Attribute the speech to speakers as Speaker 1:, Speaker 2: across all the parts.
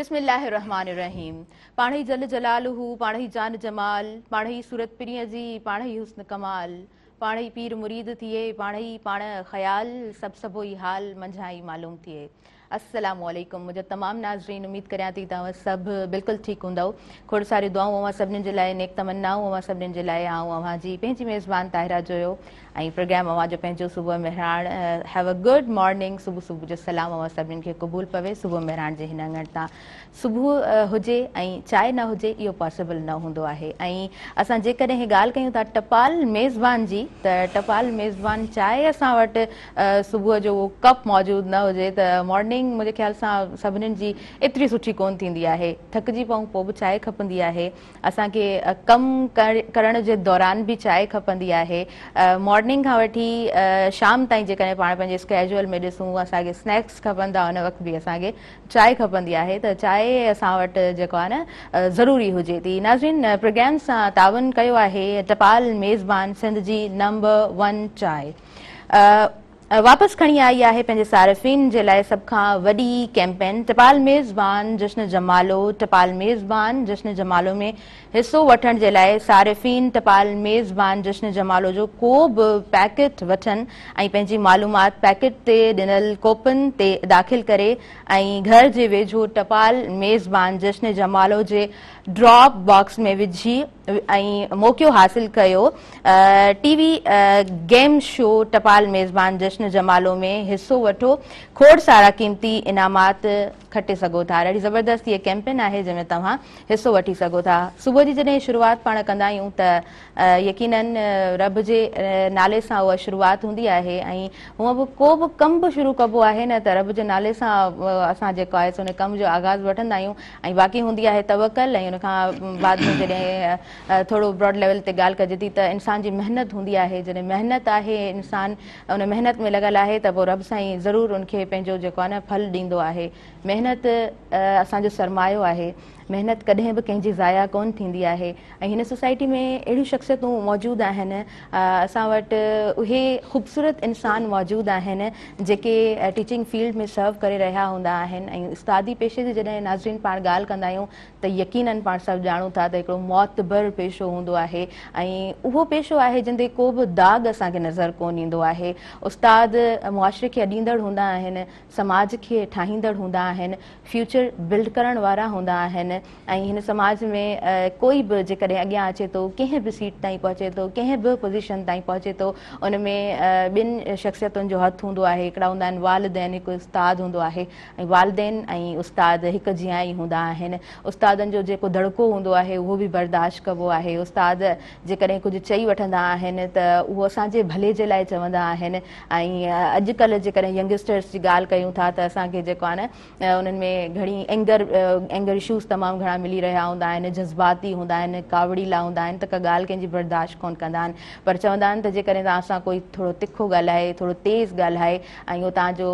Speaker 1: बिस्मिल्लाहिर्रहमानिर्रहीम। पाण ही जल जलालहू, पाण ही जान जमाल, पाण ही सूरत पिरीअ जी, पाण ही हुस्न कमाल, पाण ही पीर मुरीद थिए, पाण ही पाण ख़याल, सभु ई हाल मंझाई मालूम थिए। अस्सलामु अलैकुम मुझे तमाम नाज़रीन, उम्मीद करियां थी तव्हां सभु बिल्कुलु ठीकु हूंदव। खोड़ सारी दुआऊं अवां सभिनीनि जे लाइ, नेक तमन्नाऊं अवां सभिनीनि जे लाइ। आऊं अवां जी पंहिंजी मेज़बान ताहिरा जोयो ऐं प्रोग्राम अवां जो पंहिंजो सुबुह Mehran. Have a good morning. सुबुह सुबुह जो सलाम अवां सभिनीनि खे क़बूल पवे। सुबुह मेहरान जे हिन अङण तां सुबुह हुजे ऐं चांहि न हुजे इहो पॉसिबल न हूंदो आहे। ऐं असां जेकॾहिं ॻाल्हि कयूं था टपाल मेज़बान जी, त टपाल मेज़बान चांहि असां वटि सुबुह जो उहो कप मौजूदु न हुजे त मॉर्निंग मुंहिंजे ख़्याल सां सभिनीनि जी एतिरी सुठी कोन थींदी आहे। थकिजी पऊं पोइ बि चांहि खपंदी आहे। असांखे कमु करण जे दौरान बि चांहि खपंदी आहे। मॉर्निंग खां वठी शाम ताईं जेकॾहिं पाण पंहिंजे स्केजुअल में ॾिसूं, असांखे स्नैक्स खपंदा, हुन वक़्तु बि असांखे चांहि खपंदी आहे। त चांहि असां वटि जेको आहे न ज़रूरी हुजे थी। नाज़रीन, प्रोग्राम सां तावन कयो आहे टपाल मेज़बान सिंध जी नंबर 1 चांहि। वापसि खणी आई आहे पंहिंजे सारिफ़ीन जे लाइ सभ खां वॾी कैंपेन टपाल मेज़बान जश्न जमालो। टपाल मेज़बान जश्न जमालो में हिसो वठण जे लाइ सारिफ़ीन टपाल मेज़बान जश्न जमालो जो को बि पैकेट वठनि ऐं पंहिंजी मालूमात पैकेट ते ॾिनल कोपन ते दाख़िल करे ऐं घर जे वेझो टपाल मेज़बान जश्न जमालो जे ड्रॉप बॉक्स में विझी ऐं मौक़ियो हासिल कयो। टीवी गेम शो टपाल मेज़बान जश्न जमालो में हिसो वठो, खोड़ सारा क़ीमती इनामात खटे सघो था। ॾाढी ज़बरदस्त इहा कैंपेन आहे जंहिंमें तव्हां हिसो वठी सघो था। सुबुह जी जॾहिं शुरूआति पाण कंदा आहियूं त यकीनन रब जे नाले सां उहा शुरूआति हूंदी आहे। ऐं हूअं बि को बि कमु बि शुरू कबो आहे न त रब जे नाले सां असां जेको आहे उन कम जो आगाज़ वठंदा आहियूं ऐं बाक़ी हूंदी आहे तवकल। ऐं उनखां बाद में जॾहिं थोरो ब्रॉड लेवल ते ॻाल्हि कजे थी त इंसान जी महिनत हूंदी आहे। जॾहिं महिनत आहे, इंसान उन महिनत में लॻल आहे त पोइ रब साईं ज़रूरु उनखे पंहिंजो जेको आहे न फल ॾींदो आहे। महिनत असांजो सरमायो आहे। महिनत कॾहिं बि कंहिंजी ज़ाया कोन थींदी आहे। ऐं हिन सोसाइटी में अहिड़ियूं शख़्सियतूं मौजूदु आहिनि, असां वटि उहे ख़ूबसूरत इंसान मौजूदु आहिनि जेके टीचिंग फील्ड में सर्व करे रहिया हूंदा आहिनि। ऐं उस्तादी पेशे जी जॾहिं नाज़रीन पाण ॻाल्हि कंदा आहियूं त यकीनन पाण सभु ॼाणूं था त हिकिड़ो मौतबर पेशो हूंदो आहे। ऐं उहो पेशो आहे जिते को बि दाग़ असांखे नज़र कोन ईंदो आहे। उस्ताद मुआशरे खे अॾींदड़ हूंदा आहिनि, समाज खे ठाहींदड़ हूंदा आहिनि, फ्यूचर बिल्ड करण वारा हूंदा आहिनि। ऐं हिन समाज में कोई बि जेकॾहिं अॻियां अचे थो, कंहिं बि सीट ताईं पहुचे थो, कंहिं बि पोज़ीशन ताईं पहुचे थो, उन में ॿिनि शख़्सियतुनि जो हथु हूंदो आहे। हिकिड़ा हूंदा आहिनि वालिदैन, हिकु उस्ताद हूंदो आहे। ऐं वालिदैन ऐं उस्ताद हिकु जिया ई हूंदा आहिनि। उस्तादनि जो जेको दड़को हूंदो आहे उहो बि बर्दाश्त कबो आहे। उस्ताद जेकॾहिं कुझु चई वठंदा आहिनि त उहो असांजे भले जे लाइ चवंदा आहिनि। ऐं अॼुकल्ह जेकॾहिं यंगस्टर्स जी ॻाल्हि कयूं था त असांखे जेको आहे न उन्हनि में घणी एंगर इशूज़ तमामु घणा मिली रहिया हूंदा आहिनि, जज़्बाती हूंदा आहिनि, कावड़ीला हूंदा आहिनि त का ॻाल्हि कंहिंजी बर्दाश्त कोन कंदा आहिनि। पर चवंदा आहिनि त जेकॾहिं तव्हां सां कोई थोरो तिखो ॻाल्हाए, थोरो तेज़ ॻाल्हाए ऐं उहो तव्हांजो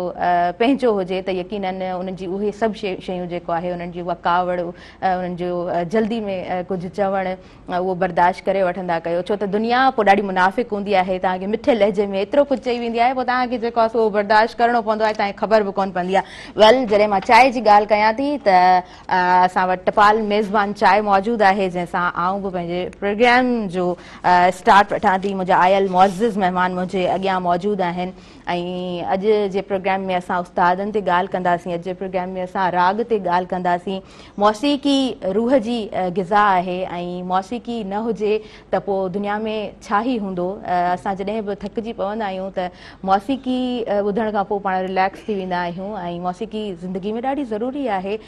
Speaker 1: पंहिंजो हुजे त यकीनन उन्हनि जी उहे सभु शयूं जेको आहे उन्हनि जी उहा कावड़, उन्हनि जो जल्दी में कुझु चवणु उहो बर्दाश्त करे वठंदा कयो। छो त दुनिया पोइ ॾाढी मुनाफ़िक हूंदी आहे। तव्हांखे मिठे लहजे में एतिरो कुझु चई वेंदी आहे, पोइ तव्हांखे जेको आहे उहो बर्दाश्त करिणो पवंदो आहे, तव्हांखे ख़बर बि कोन पवंदी आहे। वेल, जॾहिं मां चांहि जी ॻाल्हि कयां थी त असां वटि टपाल मेज़बान चांहि मौजूदु आहे जंहिंसां आऊं बि पंहिंजे प्रोग्राम जो स्टार्ट वठां थी। मुंहिंजा आयल मुअज़्ज़िज़ महिमान मुंहिंजे अॻियां मौजूदु आहिनि। ऐं अॼु जे प्रोग्राम में असां उस्तादनि ते ॻाल्हि कंदासीं, अॼु जे प्रोग्राम में असां राग ते ॻाल्हि कंदासीं। मौसीक़ी रूह जी ग़िज़ा आहे ऐं मौसीक़ी न हुजे त पोइ दुनिया में छा ई हूंदो। असां जॾहिं बि थकिजी पवंदा आहियूं त मौसीक़ी ॿुधण खां पोइ पाण रिलैक्स थी वेंदा आहियूं। ऐं मौसीक़ी ज़िंदगी में ॾाढी ज़रूरी आहे।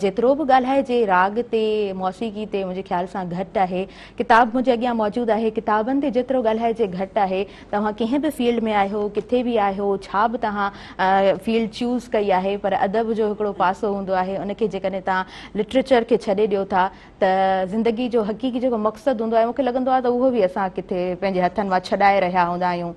Speaker 1: जेतिरो बि ॻाल्हाइजे राग ते, मौसीक़ी ते, मुंहिंजे ख़्याल सां घटि आहे। किताब मुंहिंजे अॻियां मौजूदु आहे, किताबनि ते जेतिरो ॻाल्हाइजे घटि आहे। तव्हां कंहिं बि फील्ड में आहियो, किथे बि आहियो, छा बि तव्हां फील्ड चूज़ कई आहे, पर अदब जो हिकिड़ो पासो हूंदो आहे। उनखे जेकॾहिं तव्हां लिटरेचर खे छॾे ॾियो था त ज़िंदगी जो हक़ीक़ी जेको मक़सदु हूंदो आहे, मूंखे लॻंदो आहे त उहो बि असां किथे पंहिंजे हथनि मां छॾाए रहिया हूंदा आहियूं।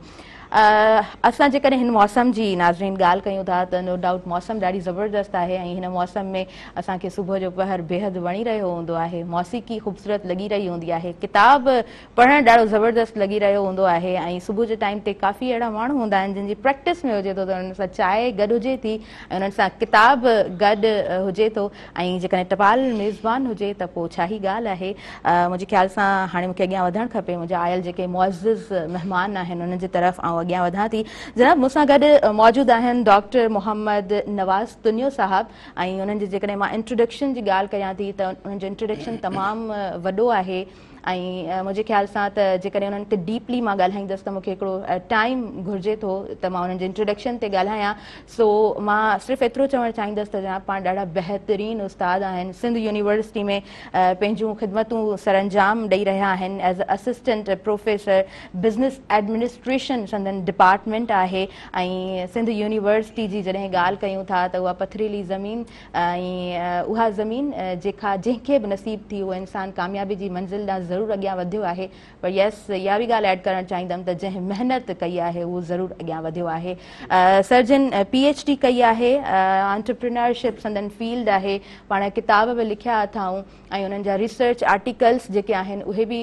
Speaker 1: असां जेकॾहिं हिन मौसम जी नाज़रीन ॻाल्हि कयूं था त नो डाउट मौसम ॾाढी ज़बरदस्त आहे ऐं हिन मौसम में असांखे सुबुह जो पहर बेहद वणी रहियो हूंदो आहे, मौसीक़ी ख़ूबसूरत लॻी रही हूंदी आहे, किताब पढ़णु ॾाढो ज़बरदस्त लॻी रहियो हूंदो आहे ऐं सुबुह जे टाइम ते काफ़ी अहिड़ा माण्हू हूंदा आहिनि जिन जी प्रैक्टिस में हुजे थो त उन्हनि सां चांहि गॾु हुजे थी ऐं उन्हनि सां किताब गॾु हुजे थो ऐं जेकॾहिं टपाल मेज़बान हुजे त पोइ छा ई ॻाल्हि आहे। मुंहिंजे ख़्याल सां हाणे मूंखे अॻियां वधणु खपे, मुंहिंजा आयल जेके मुअज़्ज़िज़ महिमान आहिनि उन्हनि जी तरफ़ आउं अॻियां वधां थी। जनाब मूंसां गॾु मौजूदु आहिनि डॉक्टर मोहम्मद नवाज़ तुनियो साहब ऐं उन्हनि जी जेकॾहिं मां इंट्रोडक्शन जी ॻाल्हि कयां थी त उन्हनि जो इंट्रोडक्शन तमामु वॾो आहे ऐं मुंहिंजे ख़्याल सां त जेकॾहिं उन्हनि ते डीपली मां ॻाल्हाईंदसि त मूंखे हिकिड़ो टाइम घुरिजे थो त मां उन्हनि जे इंट्रोडक्शन ते ॻाल्हायां। सो मां सिर्फ़ु एतिरो चवणु चाहींदसि त जनाब पाण ॾाढा बहितरीनु उस्ताद आहिनि, सिंध यूनिवर्सिटी में पंहिंजूं ख़िदमतूं सरअंजाम ॾेई रहिया आहिनि as a assistant professor business administration संदन डिपार्टमेंट आहे ऐं सिंध यूनिवर्सिटी जी जॾहिं ॻाल्हि कयूं था त उहा पथरीली ज़मीन ऐं उहा ज़मीन जंहिंखे बि नसीब थी उहो इंसानु कामयाबी जी मंज़िल ॾांहुं ज़रूरु अॻियां वधियो आहे, पर यस इहा बि ॻाल्हि ऐड करणु चाहींदमि त जंहिं महिनत कई आहे उहो ज़रूरु अॻियां वधियो आहे। सर्जन PhD कई आहे, एंटरप्रेन्योरशिप संदन फील्ड आहे, पाण किताब बि लिखिया अथऊं ऐं उन्हनि जा रिसर्च आर्टिकल्स जेके आहिनि उहे बि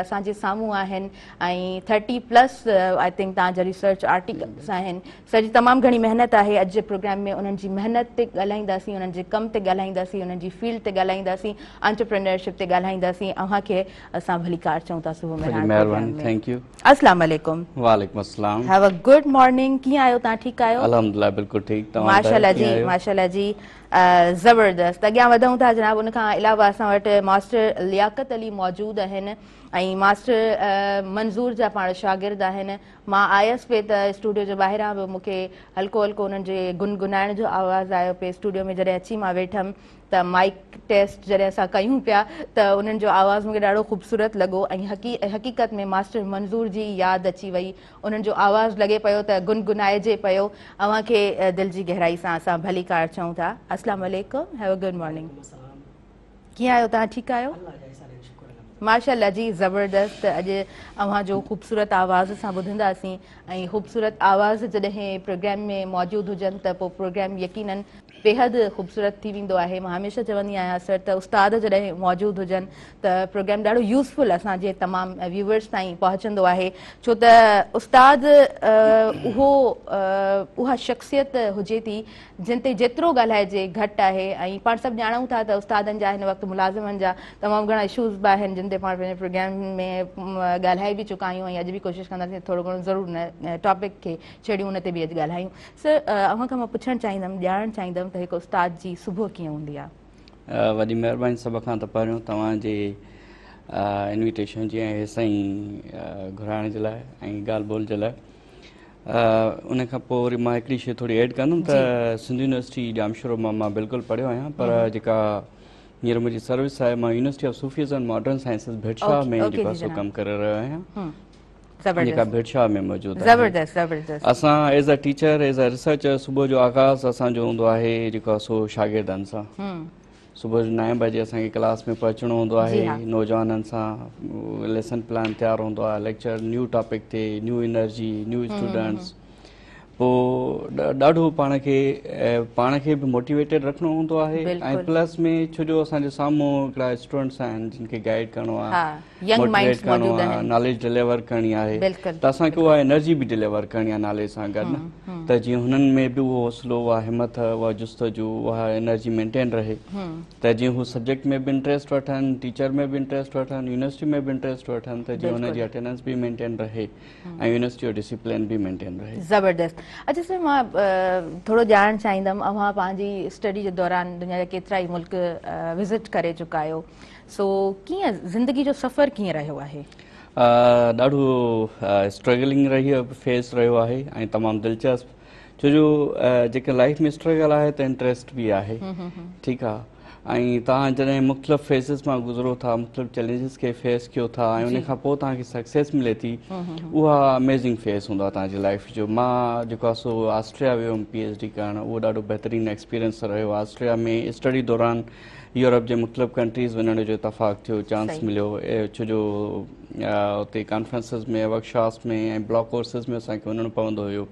Speaker 1: असांजे साम्हूं आहिनि ऐं 30+ आई थिंक तव्हांजा रिसर्च आर्टिकल्स आहिनि। सर जी तमामु घणी महिनत आहे। अॼु जे प्रोग्राम में उन्हनि जी महिनत ते ॻाल्हाईंदासीं, उन्हनि जे कम ते ॻाल्हाईंदासीं, उन्हनि जी फील्ड ते ॻाल्हाईंदासीं, एंटरप्रेन्योरशिप ते ॻाल्हाईंदासीं। अव्हांखे असां भली कार चऊं था सुबुह में।
Speaker 2: महिरबानी, थैंक यू।
Speaker 1: अस्सलाम वालेकुम।
Speaker 2: वालेकुम अस्सलाम।
Speaker 1: Have a good morning. कीअं आहियो तव्हां? ठीकु आहियो?
Speaker 2: अल्हम्दुलिल्लाह बिल्कुलु ठीकु।
Speaker 1: माशाल्लाह जी, माशाल्लाह जी, ज़बरदस्त। अॻियां वधूं था जनाब। उनखां अलावा असां वटि मास्टर लियाकत अली मौजूदु आहिनि ऐं मास्टर मंज़ूर जा पाण शागिर्द आहिनि। मां आयसि पे त स्टूडियो जे ॿाहिरां बि मूंखे हल्को हल्को उन्हनि जे गुनगुनाइण जो आवाज़ु आयो पे। स्टूडियो में जॾहिं अची मां वेठमि त माइक टेस्ट जॾहिं असां कयूं पिया त उन्हनि जो आवाज़ु मूंखे ॾाढो ख़ूबसूरत लॻो ऐं हक़ीक़त में मास्टर मंज़ूर जी यादि अची वई। उन्हनि जो आवाज़ु लॻे पियो त गुनगुनाइजे पियो। अव्हांखे दिलि जी गहराई सां असां भली कार चऊं था। अस्सलाम वालेकुम, हैव अ गुड मॉर्निंग। कीअं आहियो तव्हां? ठीकु आहियो? माशाल्लाह जी, ज़बरदस्त। अॼु अव्हांजो ख़ूबसूरत आवाज़ सां ॿुधंदासीं ऐं ख़ूबसूरत आवाज़ जॾहिं प्रोग्राम में मौजूदु हुजनि त पोइ प्रोग्राम यकीनन बेहद ख़ूबसूरत थी वेंदो आहे। मां हमेशह चवंदी आहियां सर त उस्ताद जॾहिं मौजूदु हुजनि त प्रोग्राम ॾाढो यूज़फुल असांजे तमामु व्यूवर्स ताईं पहुचंदो आहे, छो त उस्ताद उहा शख़्सियत हुजे थी जिन ते जेतिरो ॻाल्हाइजे घटि आहे ऐं पाण सभु ॼाणूं था त उस्तादनि जा हिन वक़्तु मुलाज़िमनि जा तमामु घणा इशूज़ बि आहिनि जिन ते पाण पंहिंजे प्रोग्राम में ॻाल्हाए बि चुका आहियूं ऐं अॼु बि कोशिशि कंदासीं थोरो घणो ज़रूरु न टॉपिक खे छेड़ियूं उन ते बि अॼु ॻाल्हायूं। सर अव्हां खां मां पुछणु चाहींदमि, ॼाणणु चाहींदमि त हिकु उस्ताद जी सुबुह कीअं हूंदी आहे?
Speaker 2: वॾी महिरबानी। सभ खां त पहिरियों तव्हांजे इन्विटेशन जी ऐं साईं घुराइण जे लाइ ऐं ॻाल्हि ॿोल जे लाइ। उन खां पोइ वरी मां हिकिड़ी शइ थोरी ऐड कंदुमि त सिंध यूनिवर्सिटी जामशोरो मां बिल्कुलु पढ़ियो आहियां, पर जेका हींअर मुंहिंजी सर्विस आहे मां University of Sufis and Modern Sciences Bhitshah में जेको सो कमु करे रहियो आहियां, जेका भिटशाह में मौजूदु आहे। असां as a teacher, as a researcher सुबुह जो आगाज़ असांजो हूंदो आहे जेको आहे सो शागिर्दनि सां। सुबुह जो 9 बजे असांखे क्लास में पहुचणो हूंदो आहे, नौजवाननि सां लेसन प्लान तयारु हूंदो आहे, लेक्चर न्यू टॉपिक ते, न्यू एनर्जी, न्यू स्टूडेंट्स। पोइ ॾाढो पाण खे बि मोटिवेटेड रखिणो हूंदो आहे ऐं प्लस में छो जो असांजे साम्हूं हिकिड़ा स्टूडेंट्स आहिनि जिन खे गाइड करिणो आहे, मोटिवेट करिणो आहे, नॉलेज डिलीवर करणी आहे, त असांखे उहा एनर्जी बि डिलीवर करणी आहे नॉलेज सां गॾु न, त जीअं हुननि में बि उहो हौसलो, उहा हिमत, उहा जुस्तजू, उहा एनर्जी मेंटेन रहे, त जीअं हू सब्जेक्ट में बि इंट्रस्ट वठनि, टीचर में बि इंट्रस्ट वठनि, यूनिवर्सिटी में बि इंट्रस्ट वठनि, त जीअं हुनजी अटेंडेंस बि मेंटेन रहे ऐं यूनिवर्सिटी जो डिसिप्लिन बि मेंटेन रहे।
Speaker 1: ज़बरदस्त। अच्छा सर, मां थोरो ॼाणणु चाहींदमि, अव्हां पंहिंजी स्टडी जे दौरान दुनिया जा केतिरा ई मुल्क विज़िट करे चुका आहियो, सो कीअं ज़िंदगी जो सफ़र कीअं रहियो आहे?
Speaker 2: ॾाढो स्ट्रगलिंग फेस रहियो आहे ऐं तमामु दिलचस्प, छो जो जेके लाइफ में स्ट्रगल आहे त इंट्रस्ट बि आहे, ठीकु आहे। ऐं तव्हां जॾहिं मुख़्तलिफ़ फेज़िस मां गुज़रो था, मुख़्तलिफ़ चैलेंजिस खे फेस कयो था ऐं उन खां पोइ तव्हांखे सक्सेस मिले थी, उहा अमेज़िंग फेज़ हूंदो आहे तव्हांजी लाइफ जो। मां जेको आहे सो ऑस्ट्रेलिया वियो हुउमि PhD करणु, उहो ॾाढो बहितरीनु एक्सपीरियंस रहियो। ऑस्ट्रेलिया में स्टडी दौरान यूरोप जे मुख़्तलिफ़ कंट्रीज़ वञण जो इतफ़ाक़ थियो, चांस मिलियो, छो जो उते कॉन्फ्रेंसिस में, वर्कशॉप्स में ऐं ब्लॉक कोर्सिस में असांखे वञणो पवंदो हुयो।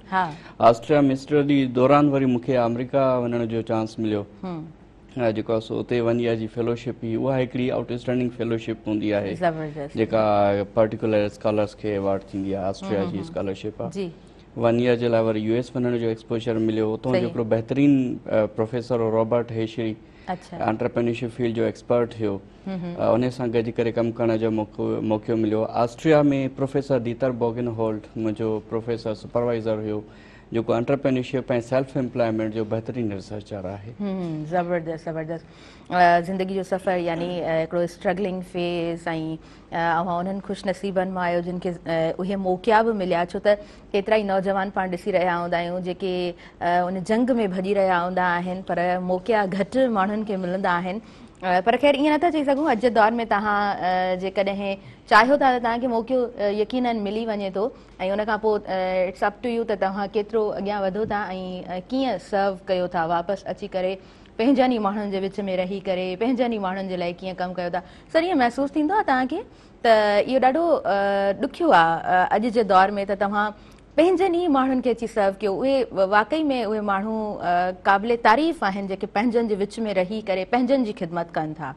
Speaker 2: ऑस्ट्रेलिया में स्टडी दौरान वरी मूंखे अमेरिका वञण जो चांस मिलियो, जेको आहे सो उते 1 ईयर जी फेलोशिप हुई। उहा हिकिड़ी आउटस्टैंडिंग फेलोशिप हूंदी आहे जेका पर्टिकुलर स्कॉलर्स खे अवॉर्ड थींदी आहे। ऑस्ट्रेलिया जी स्कॉलरशिप आहे। 1 ईयर जे लाइ वरी US वञण जो एक्सपोजर मिलियो। उतां जो हिकिड़ो बहितरीनु प्रोफेसर रॉबर्ट हेशरी, एंटरप्रेन्योरशिप फील्ड जो एक्सपर्ट हुयो, उन सां गॾिजी करे कमु करण जो मौक़ो मिलियो। ऑस्ट्रेलिया में प्रोफेसर दीतर बोगिनहोल्ड मुंहिंजो प्रोफेसर सुपरवाइज़र हुयो, जेको एंटरप्रेन्योरशिप ऐं सेल्फ एम्प्लॉयमेंट जो बहितरीनु रिसर्चर आहे।
Speaker 1: ज़बरदस्त ज़बरदस्त। ज़िंदगी जो सफ़र यानी हिकिड़ो स्ट्रगलिंग फेज़ ऐं उन्हनि ख़ुशनसीबनि मां आहियो जिन खे उहे मौक़ा बि मिलिया, छो त केतिरा ई नौजवान पाण ॾिसी रहिया हूंदा आहियूं जेके उन जंग में भॼी रहिया हूंदा आहिनि, पर मौक़ा घटि माण्हुनि खे मिलंदा आहिनि। पर ख़ैर ईअं नथा चई सघूं, अॼु जे दौर में तव्हां जेकॾहिं चाहियो था त तव्हांखे मौक़ो यकीनन मिली वञे थो ऐं उन खां पोइ इट्स अप टू यू त तव्हां केतिरो अॻियां वधो था ऐं कीअं सर्व कयो था, वापसि अची करे पंहिंजनि ई माण्हुनि जे विच में रही करे पंहिंजनि ई माण्हुनि जे लाइ कीअं कमु कयो था। सर, ईअं महसूसु थींदो आहे तव्हांखे त इहो ॾाढो ॾुखियो आहे अॼु जे दौर में त तव्हां पंहिंजनि ई माण्हुनि खे अची सर्व कयो? उहे वाक़ई में उहे माण्हू क़ाबिल तारीफ़ आहिनि जेके पंहिंजनि जे विच में रही करे पंहिंजनि जी ख़िदमत कनि था।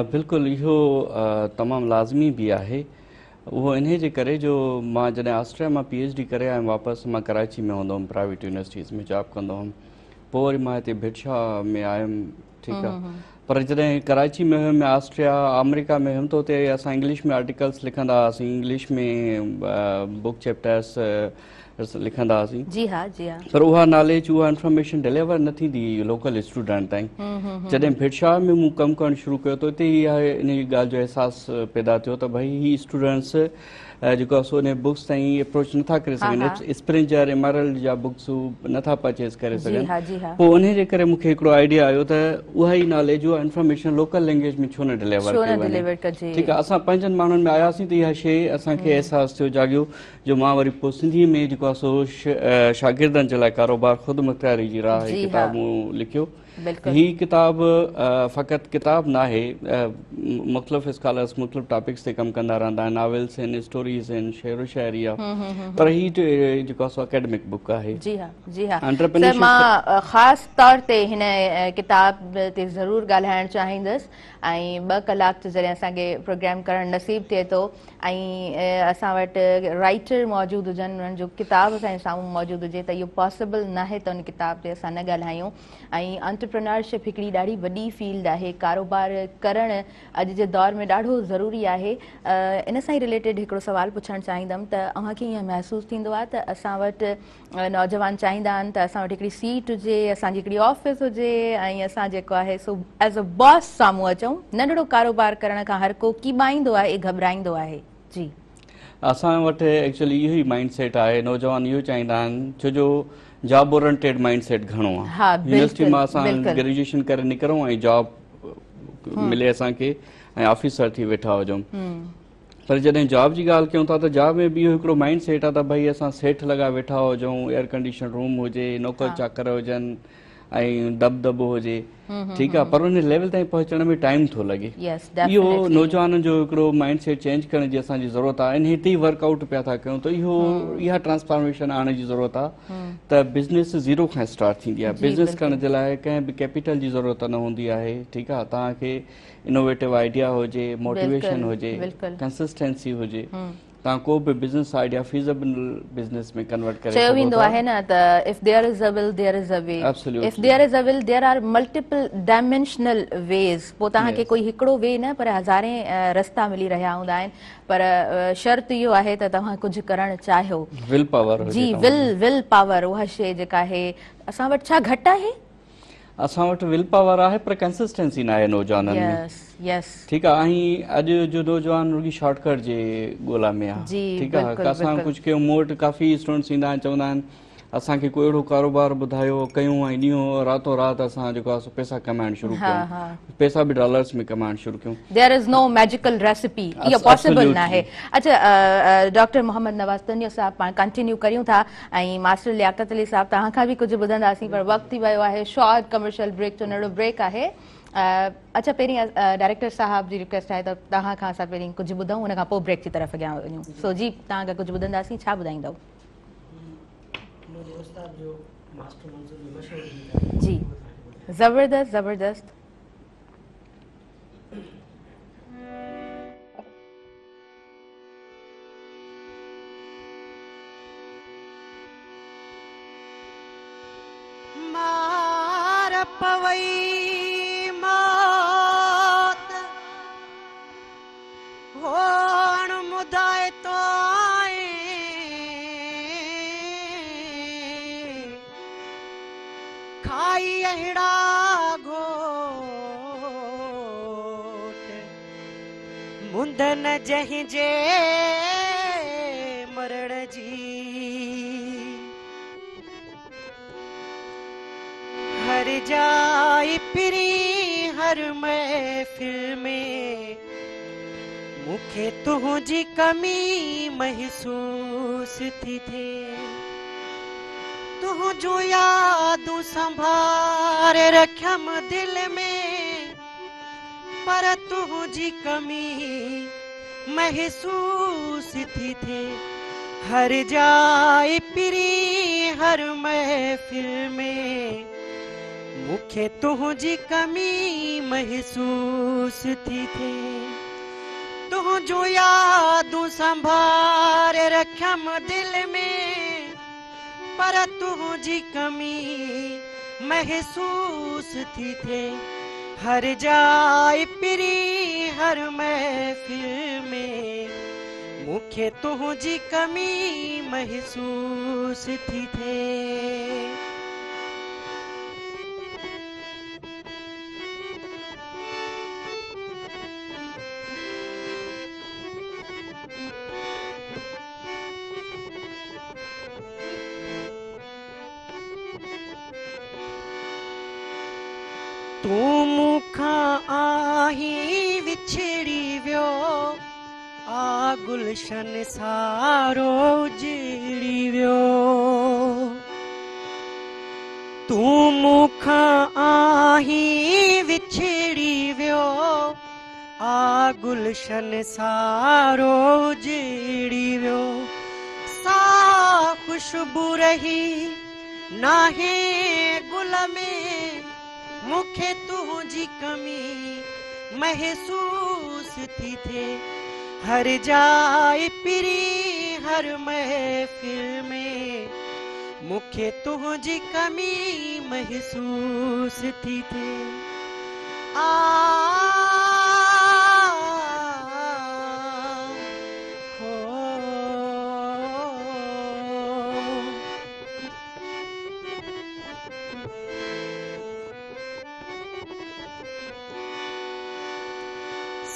Speaker 2: बिल्कुलु, इहो तमामु लाज़मी बि आहे। उहो इन जे करे जो मां जॾहिं ऑस्ट्रेलिया मां PhD करे आयुमि वापसि, मां कराची में हूंदो हुउमि, प्राइवेट यूनिवर्सिटीज़ में जॉब कंदो हुउमि। पोइ वरी मां हिते भिटशाह में आयुमि, ठीकु आहे। पर जॾहिं कराची में हुयुमि, ऑस्ट्रेलिया अमेरिका में हुयुमि, त उते असां इंग्लिश में आर्टिकल्स लिखंदा हुआसीं, इंग्लिश में बुक चैप्टर्स लिखंदा हुआसीं।
Speaker 1: जी हा, जी हा।
Speaker 2: पर उहा नॉलेज, उहा इंफॉर्मेशन डिलीवर न थींदी लोकल स्टूडेंट ताईं। जॾहिं भिटशाह में मूं कमु करणु शुरू कयो त उते ई इन ॻाल्हि जो अहसासु पैदा थियो त भई ही स्टूडेंट्स जेको आहे सो उन बुक्स ताईं अप्रोच नथा करे सघनि, स्प्रिंजर एमरल्ड जा बुक्स नथा परचेस करे सघनि। पोइ उन जे करे मूंखे हिकिड़ो आइडिया आयो त उहा ई नॉलेज, उहा इंफॉर्मेशन लोकल लैंग्वेज में छो न डिलीवर कजे। ठीकु आहे, असां पंहिंजनि माण्हुनि में आयासीं त इहा शइ असांखे अहसासु थियो, जाॻियो, जो मां वरी पोइ सिंधी में जेको आहे सो शागिर्दनि जे लाइ कारोबार ख़ुदि मुख़्तियारी जी राह किताब मूं लिखियो। ही किताब फ़क़ति किताब न आहे, मुख़्तलिफ़ स्कॉलर्स मुख़्तलिफ़ टॉपिक्स ते कमु कंदा रहंदा आहिनि, नॉवेल्स आहिनि, स्टोरीज़ आहिनि, शेरो शाइरी आहे, पर ही जेको आहे सो एकेडमिक बुक आहे।
Speaker 1: जी हा, जी हा। सर, मां ख़ासि तौर ते हिन किताब ते ज़रूरु ॻाल्हाइणु चाहींदसि ऐं 2 कलाक त जॾहिं असांखे प्रोग्राम करणु नसीबु थिए थो ऐं असां वटि राइटर मौजूदु हुजनि, उन्हनि जो किताब असांजे साम्हूं मौजूदु हुजे, त इहो पॉसिबल न आहे त उन किताब ते असां न ॻाल्हायूं। ऐं एंटरप्रेन्योरशिप हिकिड़ी ॾाढी वॾी फील्ड आहे, कारोबार करणु अॼु जे दौर में ॾाढो ज़रूरी आहे। इन सां ई रिलेटेड हिकिड़ो सुवालु पुछणु चाहींदमि त अव्हांखे ईअं महसूसु थींदो आहे त असां वटि नौजवान चाहींदा आहिनि त असां वटि हिकिड़ी सीट हुजे, असांजी हिकिड़ी ऑफिस हुजे ऐं असां जेको आहे सो एज़ अ बॉस साम्हूं अचूं? नंढड़ो कारोबार करण खां हर को कीॿाईंदो आहे, घबराईंदो आहे। जी,
Speaker 2: असां वटि एक्चुअली इहो ई माइंड सेट आहे। नौजवान इहो चाहींदा आहिनि, छो जो जॉब ओरिएंटेड माइंड सेट घणो आहे। यूनिवर्सिटी मां असां ग्रेजुएशन करे निकिरूं ऐं जॉब मिले असांखे ऐं ऑफिसर थी वेठा हुजूं, पर जॾहिं जॉब जी ॻाल्हि कयूं था त जॉब में बि इहो हिकिड़ो माइंड सेट आहे त भई असां सेठ लॻा वेठा हुजूं, एयर कंडीशन रूम हुजे, नौकर चाकर हुजनि ऐं दबदबो हुजे, ठीकु आहे, पर उन लेवल ताईं पहुचण में टाइम थो लॻे। इहो नौजवाननि जो हिकिड़ो माइंड सेट चेंज करण जी असांजी ज़रूरत आहे। इन हिते ई वर्कआउट पिया था कयूं त इहा ट्रांसफॉर्मेशन आणण जी ज़रूरत आहे त बिज़नेस ज़ीरो खां स्टार्ट थींदी आहे। बिज़नेस करण जे लाइ कंहिं बि कैपिटल जी ज़रूरत न हूंदी आहे, ठीकु आहे। तव्हांखे इनोवेटिव आइडिया हुजे, मोटिवेशन हुजे, कंसिस्टेंसी हुजे, तव्हां को बि बिज़नेस आइडिया फीज़ेबल बिज़नेस में कन्वर्ट करे
Speaker 1: चयो वेंदो आहे न त if there is a will there is a way, if there is a will there are multiple dimensional ways. पोइ तव्हांखे कोई हिकिड़ो वे न, पर हज़ारें रस्ता मिली रहिया हूंदा आहिनि, पर शर्त इहो आहे त तव्हां कुझु करणु चाहियो।
Speaker 2: विल पावर,
Speaker 1: जी, विल पावर, उहा शइ जेका आहे असां वटि छा घटि आहे?
Speaker 2: असां वटि विल पावर आहे पर कंसिस्टेंसी न आहे नौजवाननि में, ठीकु आहे। ऐं अॼु जो नौजवान रुॻी शॉर्टकट जे ॻोल्हा में आहे, ठीकु आहे। असां कुझु कयूं, मूं वटि काफ़ी स्टूडेंट्स ईंदा आहिनि, चवंदा आहिनि असांखे कोई अहिड़ो कारोबार ॿुधायो कयूं ऐं ॾींहों रातो राति असां जेको आहे पैसा कमाइण शुरू कयूं, पैसा बि डॉलर्स में कमाइण शुरू कयूं।
Speaker 1: There is no magical recipe, इहो पॉसिबल न आहे। अच्छा डॉक्टर मोहम्मद नवाज़ तनियो साहब, पाण कंटिन्यू करियूं था ऐं मास्टर लियाकत अली साहब तव्हां खां बि कुझु ॿुधंदासीं, पर वक़्तु थी वियो आहे शॉर्ट कमर्शियल ब्रेक जो, नंढो ब्रेक आहे। अच्छा पहिरीं डायरेक्टर साहब जी रिक्वेस्ट आहे त तव्हां खां असां पहिरीं कुझु ॿुधूं, हुन खां पोइ ब्रेक जी तरफ़ अॻियां वञूं। सो जी तव्हां खां कुझु ॿुधंदासीं, छा ॿुधाईंदव? जी ज़बरदस्त ज़बरदस्त।
Speaker 3: मार पवई मौत होण मुदाए तो आए, खाई अहिड़ा घोट मुंदन जंहिंजे मरण जी, हर जाई पिरी हर महफिल में मूंखे तुंहिंजी कमी महसूस थी थे, तुंहिंजूं यादूं संभारे रखियम दिल में, पर तुंहिंजी कमी महसूस थी थे, हर जाई पिरी हर महफिल में मूंखे तुंहिंजी कमी महसूस थी थे, तुंहिंजूं यादूं संभारे रखियम दिल में, पर तुंहिंजी कमी महसूस थी थे, हर जाए पिरी हर महफिल में मूंखे तुंहिंजी कमी महसूस थी थे। तूं मूंखां आहीं विछड़ी वियो, आ गुलशन सारो उजड़ी वियो, तूं मूंखां आहीं विछड़ी वियो, आ गुलशन सारो उजड़ी वियो, सा खुशबू रही नाहे गुल में मूंखे तुंहिंजी कमी महसूस थी थे, हर जाए पिरी हर महफिल में मूंखे तुंहिंजी कमी महसूस थी थे।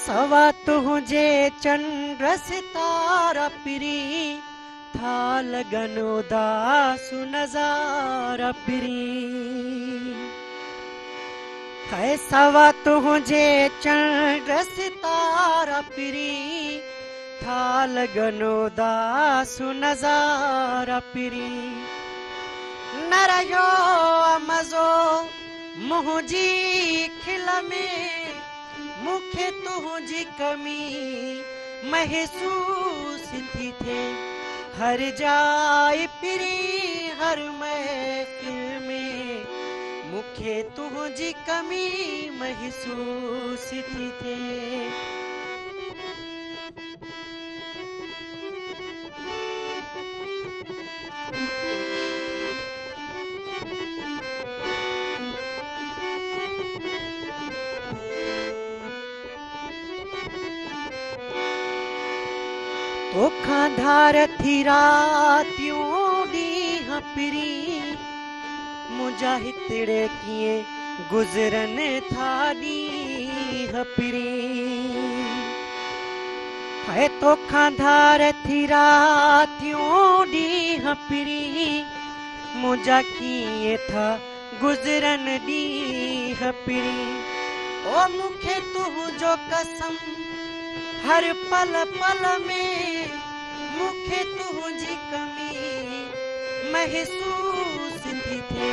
Speaker 3: सवा तुझे चंद्र सितारा पिरी था लगन उदास नजारा पिरी, है सवा तुझे चंद्र सितारा पिरी था लगन उदास नजारा पिरी, न रहियो मज़ो मुंहिंजी खिल में मूंखे तुंहिंजी कमी महसूस थी थे, हर जाए पिरी हर महफिल में मूंखे तुंहिंजी कमी महसूस थी थे। तोखां धार थी रातियूं ॾींहं पिरी मुंहिंजा हितड़े कीअं गुज़रन था ॾींहं पिरी, है तोखां धार थी रातियूं ॾींहं पिरी मुझा किए था गुजरन ॾींहं पिरी ओ मूंखे तुंहिंजो कसम हर पल पल में मूंखे तुंहिंजी कमी महसूस थी थे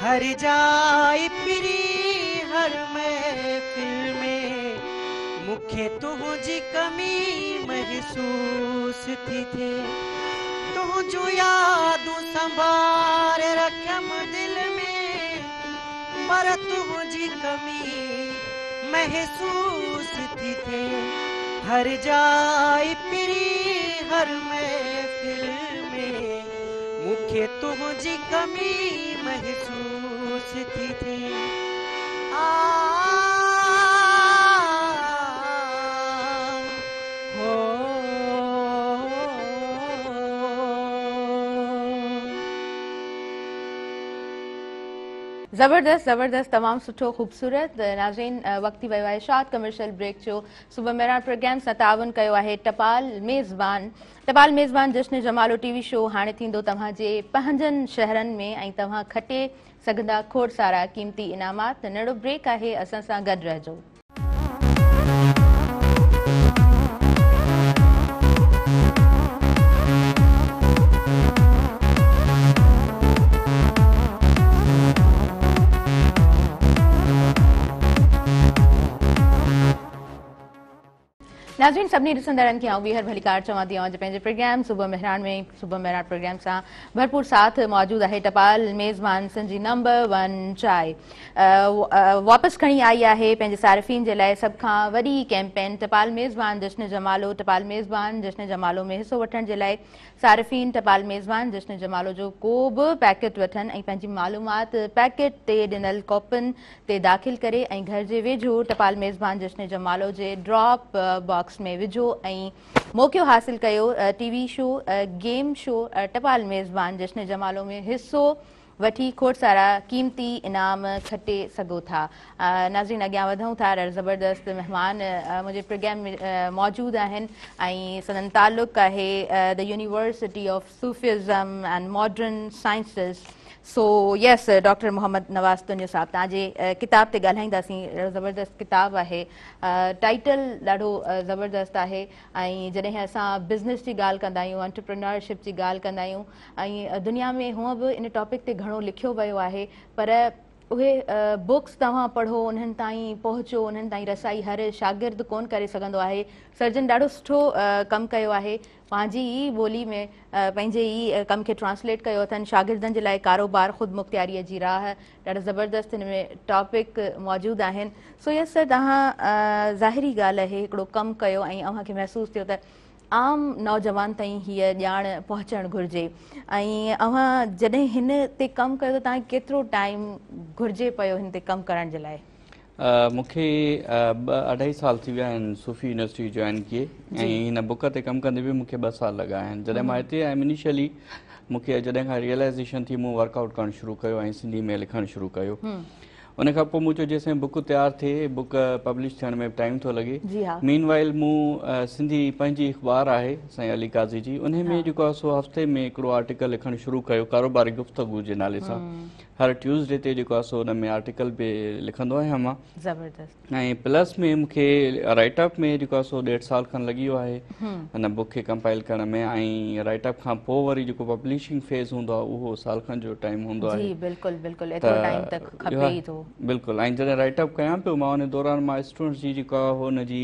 Speaker 3: हर जाए पिरी हर महफिल में मूंखे तुंहिंजी कमी महसूस थी थे तुंहिंजूं यादूं संभाले रखियम दिल में पर तुंहिंजी कमी महसूस थी थे हर जाए पिरी हर महफिल में मूंखे तुंहिंजी कमी महसूस थी थे
Speaker 1: ज़बरदस्त ज़बरदस्त तमामु सुठो ख़ूबसूरत नाज़रीन वक़्ती वियो आहे शॉर्ट कमर्शियल ब्रेक जो सुबुह मेरान प्रोग्राम सां तावन कयो आहे टपाल मेज़बान जश्न जमालो टीवी शो हाणे थींदो तव्हांजे पंहिंजनि शहरनि में ऐं तव्हां खटे सघंदा खोड़ सारा क़ीमती इनामात नंढो ब्रेक आहे असां सां गॾु रहिजो नाज़रीन सभिनी ॾिसंदड़नि खे आउं ॿीहर भलीकार चवां थी आहियां पंहिंजे प्रोग्राम सुबुह मेहरान प्रोग्राम सां भरपूर साथ मौजूदु आहे टपाल मेज़बान सिंधी नंबर 1 चाय वापसि खणी आई आहे पंहिंजे सारिफ़ीन जे लाइ सभ खां वॾी कैंपेन टपाल मेज़बान जश्न जमालो में हिसो वठण जे लाइ सारिफ़ीन टपाल मेज़बान जश्न जमालो जो को बि पैकेट वठनि ऐं पंहिंजी मालूमात पैकेट ते ॾिनल कॉपन ते दाख़िल करे ऐं घर जे वेझो टपाल मेज़बान जश्न जमालो जे ड्रॉप बॉक्स में विझो ऐं मौक़ो हासिल कयो टीवी शो गेम शो टपाल मेज़बान जश्न जमालो में हिस्सो वठी खोड़ सारा कीमती इनाम खटे सघो था नाज़रीन अॻियां वधूं था ज़बरदस्त महिमान मुंहिंजे प्रोग्राम में मौजूदु आहिनि ऐं सदन तालुक़ आहे the University of Sufism and Modern Sciences so yes doctor Mohammad Nawaz तुंजो साहब तव्हांजे किताब ते ॻाल्हाईंदासीं ज़बरदस्त किताब आहे टाइटल ॾाढो ज़बरदस्त आहे ऐं जॾहिं असां बिज़नेस जी ॻाल्हि कंदा आहियूं एंटरप्रेन्योरशिप जी ॻाल्हि कंदा आहियूं ऐं दुनिया में हूअं बि इन टॉपिक ते घणो लिखियो वियो आहे पर उहे बुक्स तव्हां पढ़ो उन्हनि ताईं पहुचो उन्हनि ताईं रसाई हर शागिर्द कोन करे सघंदो आहे सर्जन ॾाढो सुठो कमु कयो आहे पंहिंजी ई ॿोली में पंहिंजे ई कम खे ट्रांसलेट कयो अथनि शागिर्दनि जे लाइ कारोबार ख़ुदि मुख़्तियारीअ जी राह ॾाढा ज़बरदस्त हिन में टॉपिक मौजूदु आहिनि सो यस सर तव्हां ज़ाहिरी ॻाल्हि आहे हिकिड़ो कमु कयो ऐं अव्हांखे महसूसु थियो त आम नौजवान ताईं हीअ ॼाण पहुचणु घुरिजे ऐं अव्हां जॾहिं हिन ते कमु कयो त तव्हांखे केतिरो टाइम घुरिजे पियो हिन ते कमु करण जे लाइ
Speaker 2: मूंखे 2.5 साल थी विया आहिनि सूफ़ी यूनिवर्सिटी जॉइन किए ऐं हिन बुक ते कमु कंदे बि मूंखे 2 साल लॻा आहिनि जॾहिं मां हिते आयुमि इनिशियली मूंखे जॾहिं खां रियलाइज़ेशन थी मूं वर्कआउट करणु शुरू कयो ऐं सिंधी में लिखणु शुरू कयो उन खां पोइ मूं चयो जेसिताईं बुक तयारु थिए बुक पब्लिश थियण में टाइम थो लॻे मीनवाइल मूं सिंधी पंहिंजी अख़बार आहे साईं अली काज़ी जी उन में जेको आहे सो हफ़्ते में हिकिड़ो आर्टिकल लिखणु शुरू कयो कारोबारी गुफ़्तगू जे नाले सां हर ट्यूज़डे ते जेको आहे सो उन में आर्टिकल बि लिखंदो आहियां मां
Speaker 1: ज़बरदस्त
Speaker 2: ऐं प्लस में मूंखे राइटअप में जेको आहे सो 1.5 साल खनि लॻी वियो आहे हिन बुक खे कंपाइल करण में ऐं राइटअप खां पोइ वरी जेको पब्लिशिंग फेज़ हूंदो आहे उहो साल खनि जो टाइम हूंदो आहे बिल्कुलु ऐं जॾहिं राइटअप कयां पियो मां उन दौरान मां स्टूडेंट्स जी जेको आहे हुनजी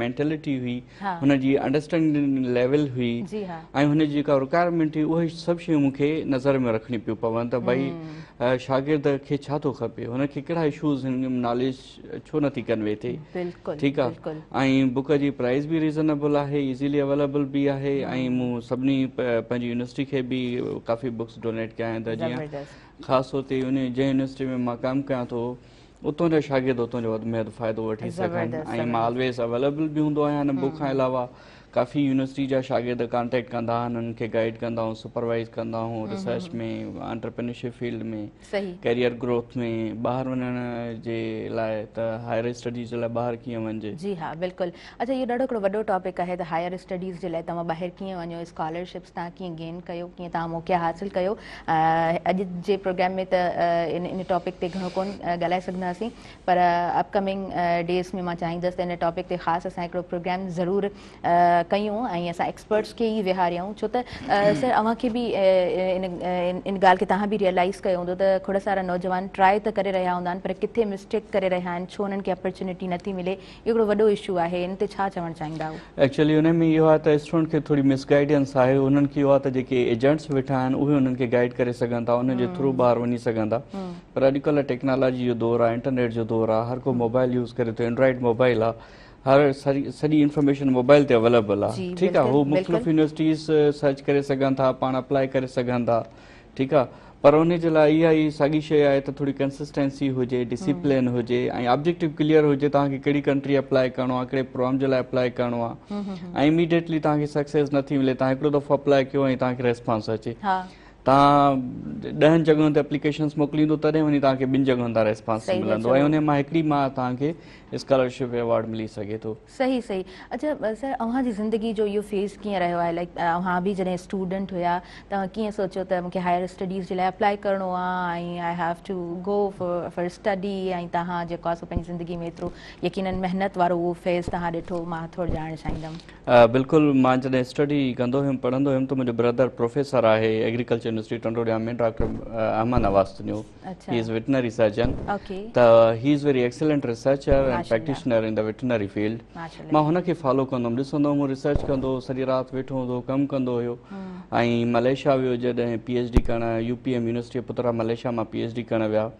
Speaker 2: मेंटेलिटी हुई हुनजी अंडरस्टैंडिंग लेवल हुई ऐं हुनजी जेका रिक्वायरमेंट हुई उहे सभु शयूं मूंखे नज़र में रखणी पियूं पवनि त भई शागिर्द खे छा थो खपे हुनखे कहिड़ा इशूज़ नॉलेज छो नथी कन्वे थिए ठीकु आहे ऐं बुक जी प्राइस बि रीज़नेबल आहे इज़ीली अवेलेबल बि आहे ऐं मूं सभिनी पंहिंजी यूनिवर्सिटी खे बि काफ़ी बुक्स डोनेट कया आहिनि त जीअं ख़ासि तौर ते जंहिं यूनिवर्सिटी में मां कमु कयां थो उतां जा शागिर्द उतां जो वधि में वधि फ़ाइदो वठी सघनि ऐं मां ऑलवेज़ अवेलेबल बि हूंदो आहियां हिन बुक खां अलावा काफ़ी यूनिवर्सिटी जा शागिर्द कॉन्टेक्ट कंदा आहिनि, उन्हनि खे गाइड कंदा आहियूं, सुपरवाइज़ कंदा आहियूं रिसर्च में, एंटरप्रेन्योरशिप फील्ड में,
Speaker 1: सही
Speaker 2: कैरियर ग्रोथ में, ॿाहिरि वञण जे लाइ त हायर स्टडीज़ जे लाइ ॿाहिरि कीअं वञिजे।
Speaker 1: जी हाँ बिल्कुलु। अच्छा इहो ॾाढो हिकिड़ो वॾो टॉपिक आहे त हायर स्टडीज़ जे लाइ तव्हां ॿाहिरि कीअं वञो, स्कॉलरशिप्स तव्हां कीअं गेन कयो, कीअं तव्हां मौक़ा हासिलु कयो। अॼु जे प्रोग्राम में त इन टॉपिक ते घणो कोन ॻाल्हाए सघंदासीं, पर अपकमिंग डेज़ में मां चाहींदसि त इन टॉपिक ते ख़ासि असां हिकिड़ो प्रोग्राम ज़रूरु कयूं ऐं असां एक्सपर्ट्स खे ई विहारियूं, छो त सर अव्हांखे बि इन ॻाल्हि खे तव्हां बि रियलाइज़ कयो हूंदो त खोड़ सारा नौजवान ट्राई त करे रहिया हूंदा आहिनि, पर किथे मिस्टेक करे रहिया आहिनि, छो उन्हनि खे अपॉर्चुनिटी नथी मिले, इहो हिकिड़ो वॾो इशू आहे। इन ते छा चवणु चाहींदा आहियो?
Speaker 2: एक्चुअली हुन में इहो आहे त स्टूडेंट खे थोरी मिसगाइडेंस आहे, उन्हनि खे इहो आहे त जेके एजेंट्स वेठा आहिनि उहे उन्हनि खे गाइड करे सघनि था, उन जे थ्रू ॿाहिरि वञी सघनि था। पर अॼुकल्ह टेक्नोलॉजी जो दौरु आहे, इंटरनेट जो दौरु आहे, हर को मोबाइल यूज़ करे थो, एंड्रॉइड मोबाइल आहे, हर सॼी इंफॉर्मेशन मोबाइल ते अवेलेबल आहे। ठीकु आहे, हू मुख़्तलिफ़ यूनिवर्सिटीज़ सर्च करे सघनि था, पाण अप्लाई करे सघनि था। ठीकु आहे, पर उन जे लाइ इहा ई साॻी शइ आहे त थोरी कंसिस्टेंसी हुजे, डिसिप्लिन हुजे ऐं ऑब्जेक्टिव क्लियर हुजे, तव्हांखे कहिड़ी कंट्री अप्लाई करिणो आहे, कहिड़े प्रोग्राम जे लाइ अप्लाई करिणो आहे ऐं इमीडिएटली तव्हांखे सक्सेस नथी मिले, तव्हां हिकिड़ो दफ़ो अप्लाई कयो ऐं तव्हांखे रेस्पॉन्स अचे, तव्हां 10 जॻहियुनि ते एप्लीकेशन्स मोकिलींदो तॾहिं वञी तव्हांखे 2 जॻहियुनि तां रेस्पॉन्स मिलंदो ऐं उन मां हिकिड़ी मां तव्हांखे स्कॉलरशिप अवार्ड मिली सघे थो।
Speaker 1: सही सही। अच्छा सर अव्हांजी ज़िंदगी जो इहो फेज़ कीअं रहियो आहे? लाइक अव्हां बि जॾहिं स्टूडेंट हुया तव्हां कीअं सोचियो त मूंखे हायर स्टडीज़ जे लाइ अप्लाई करिणो आहे ऐं I have to go for study, ऐं तव्हां जेको आहे पंहिंजी ज़िंदगी में एतिरो यकीनन महिनत वारो उहो फेज़ तव्हां ॾिठो, मां थोरो ॼाणणु चाहींदमि।
Speaker 2: बिल्कुलु, मां जॾहिं स्टडी कंदो हुयुमि, पढ़ंदो हुयुमि, त मुंहिंजो ब्रदर प्रोफेसर आहे एग्रीकल्चर यूनिवर्सिटी टंडोरिया में, डॉक्टर अहमद नवाज़ तनियो, ही इज़ वेटनरी सर्जन, त he is very excellent researcher and practitioner in the veterinary field. मां हुनखे फॉलो कंदुमि, ॾिसंदो हुउमि रिसर्च कंदो, सॼी राति वेठो हूंदो, कमु कंदो हुयो ऐं मलेशिया वियो जॾहिं PhD करणु, UPM यूनिवर्सिटी पुतरा मलेशिया मां PhD करणु विया,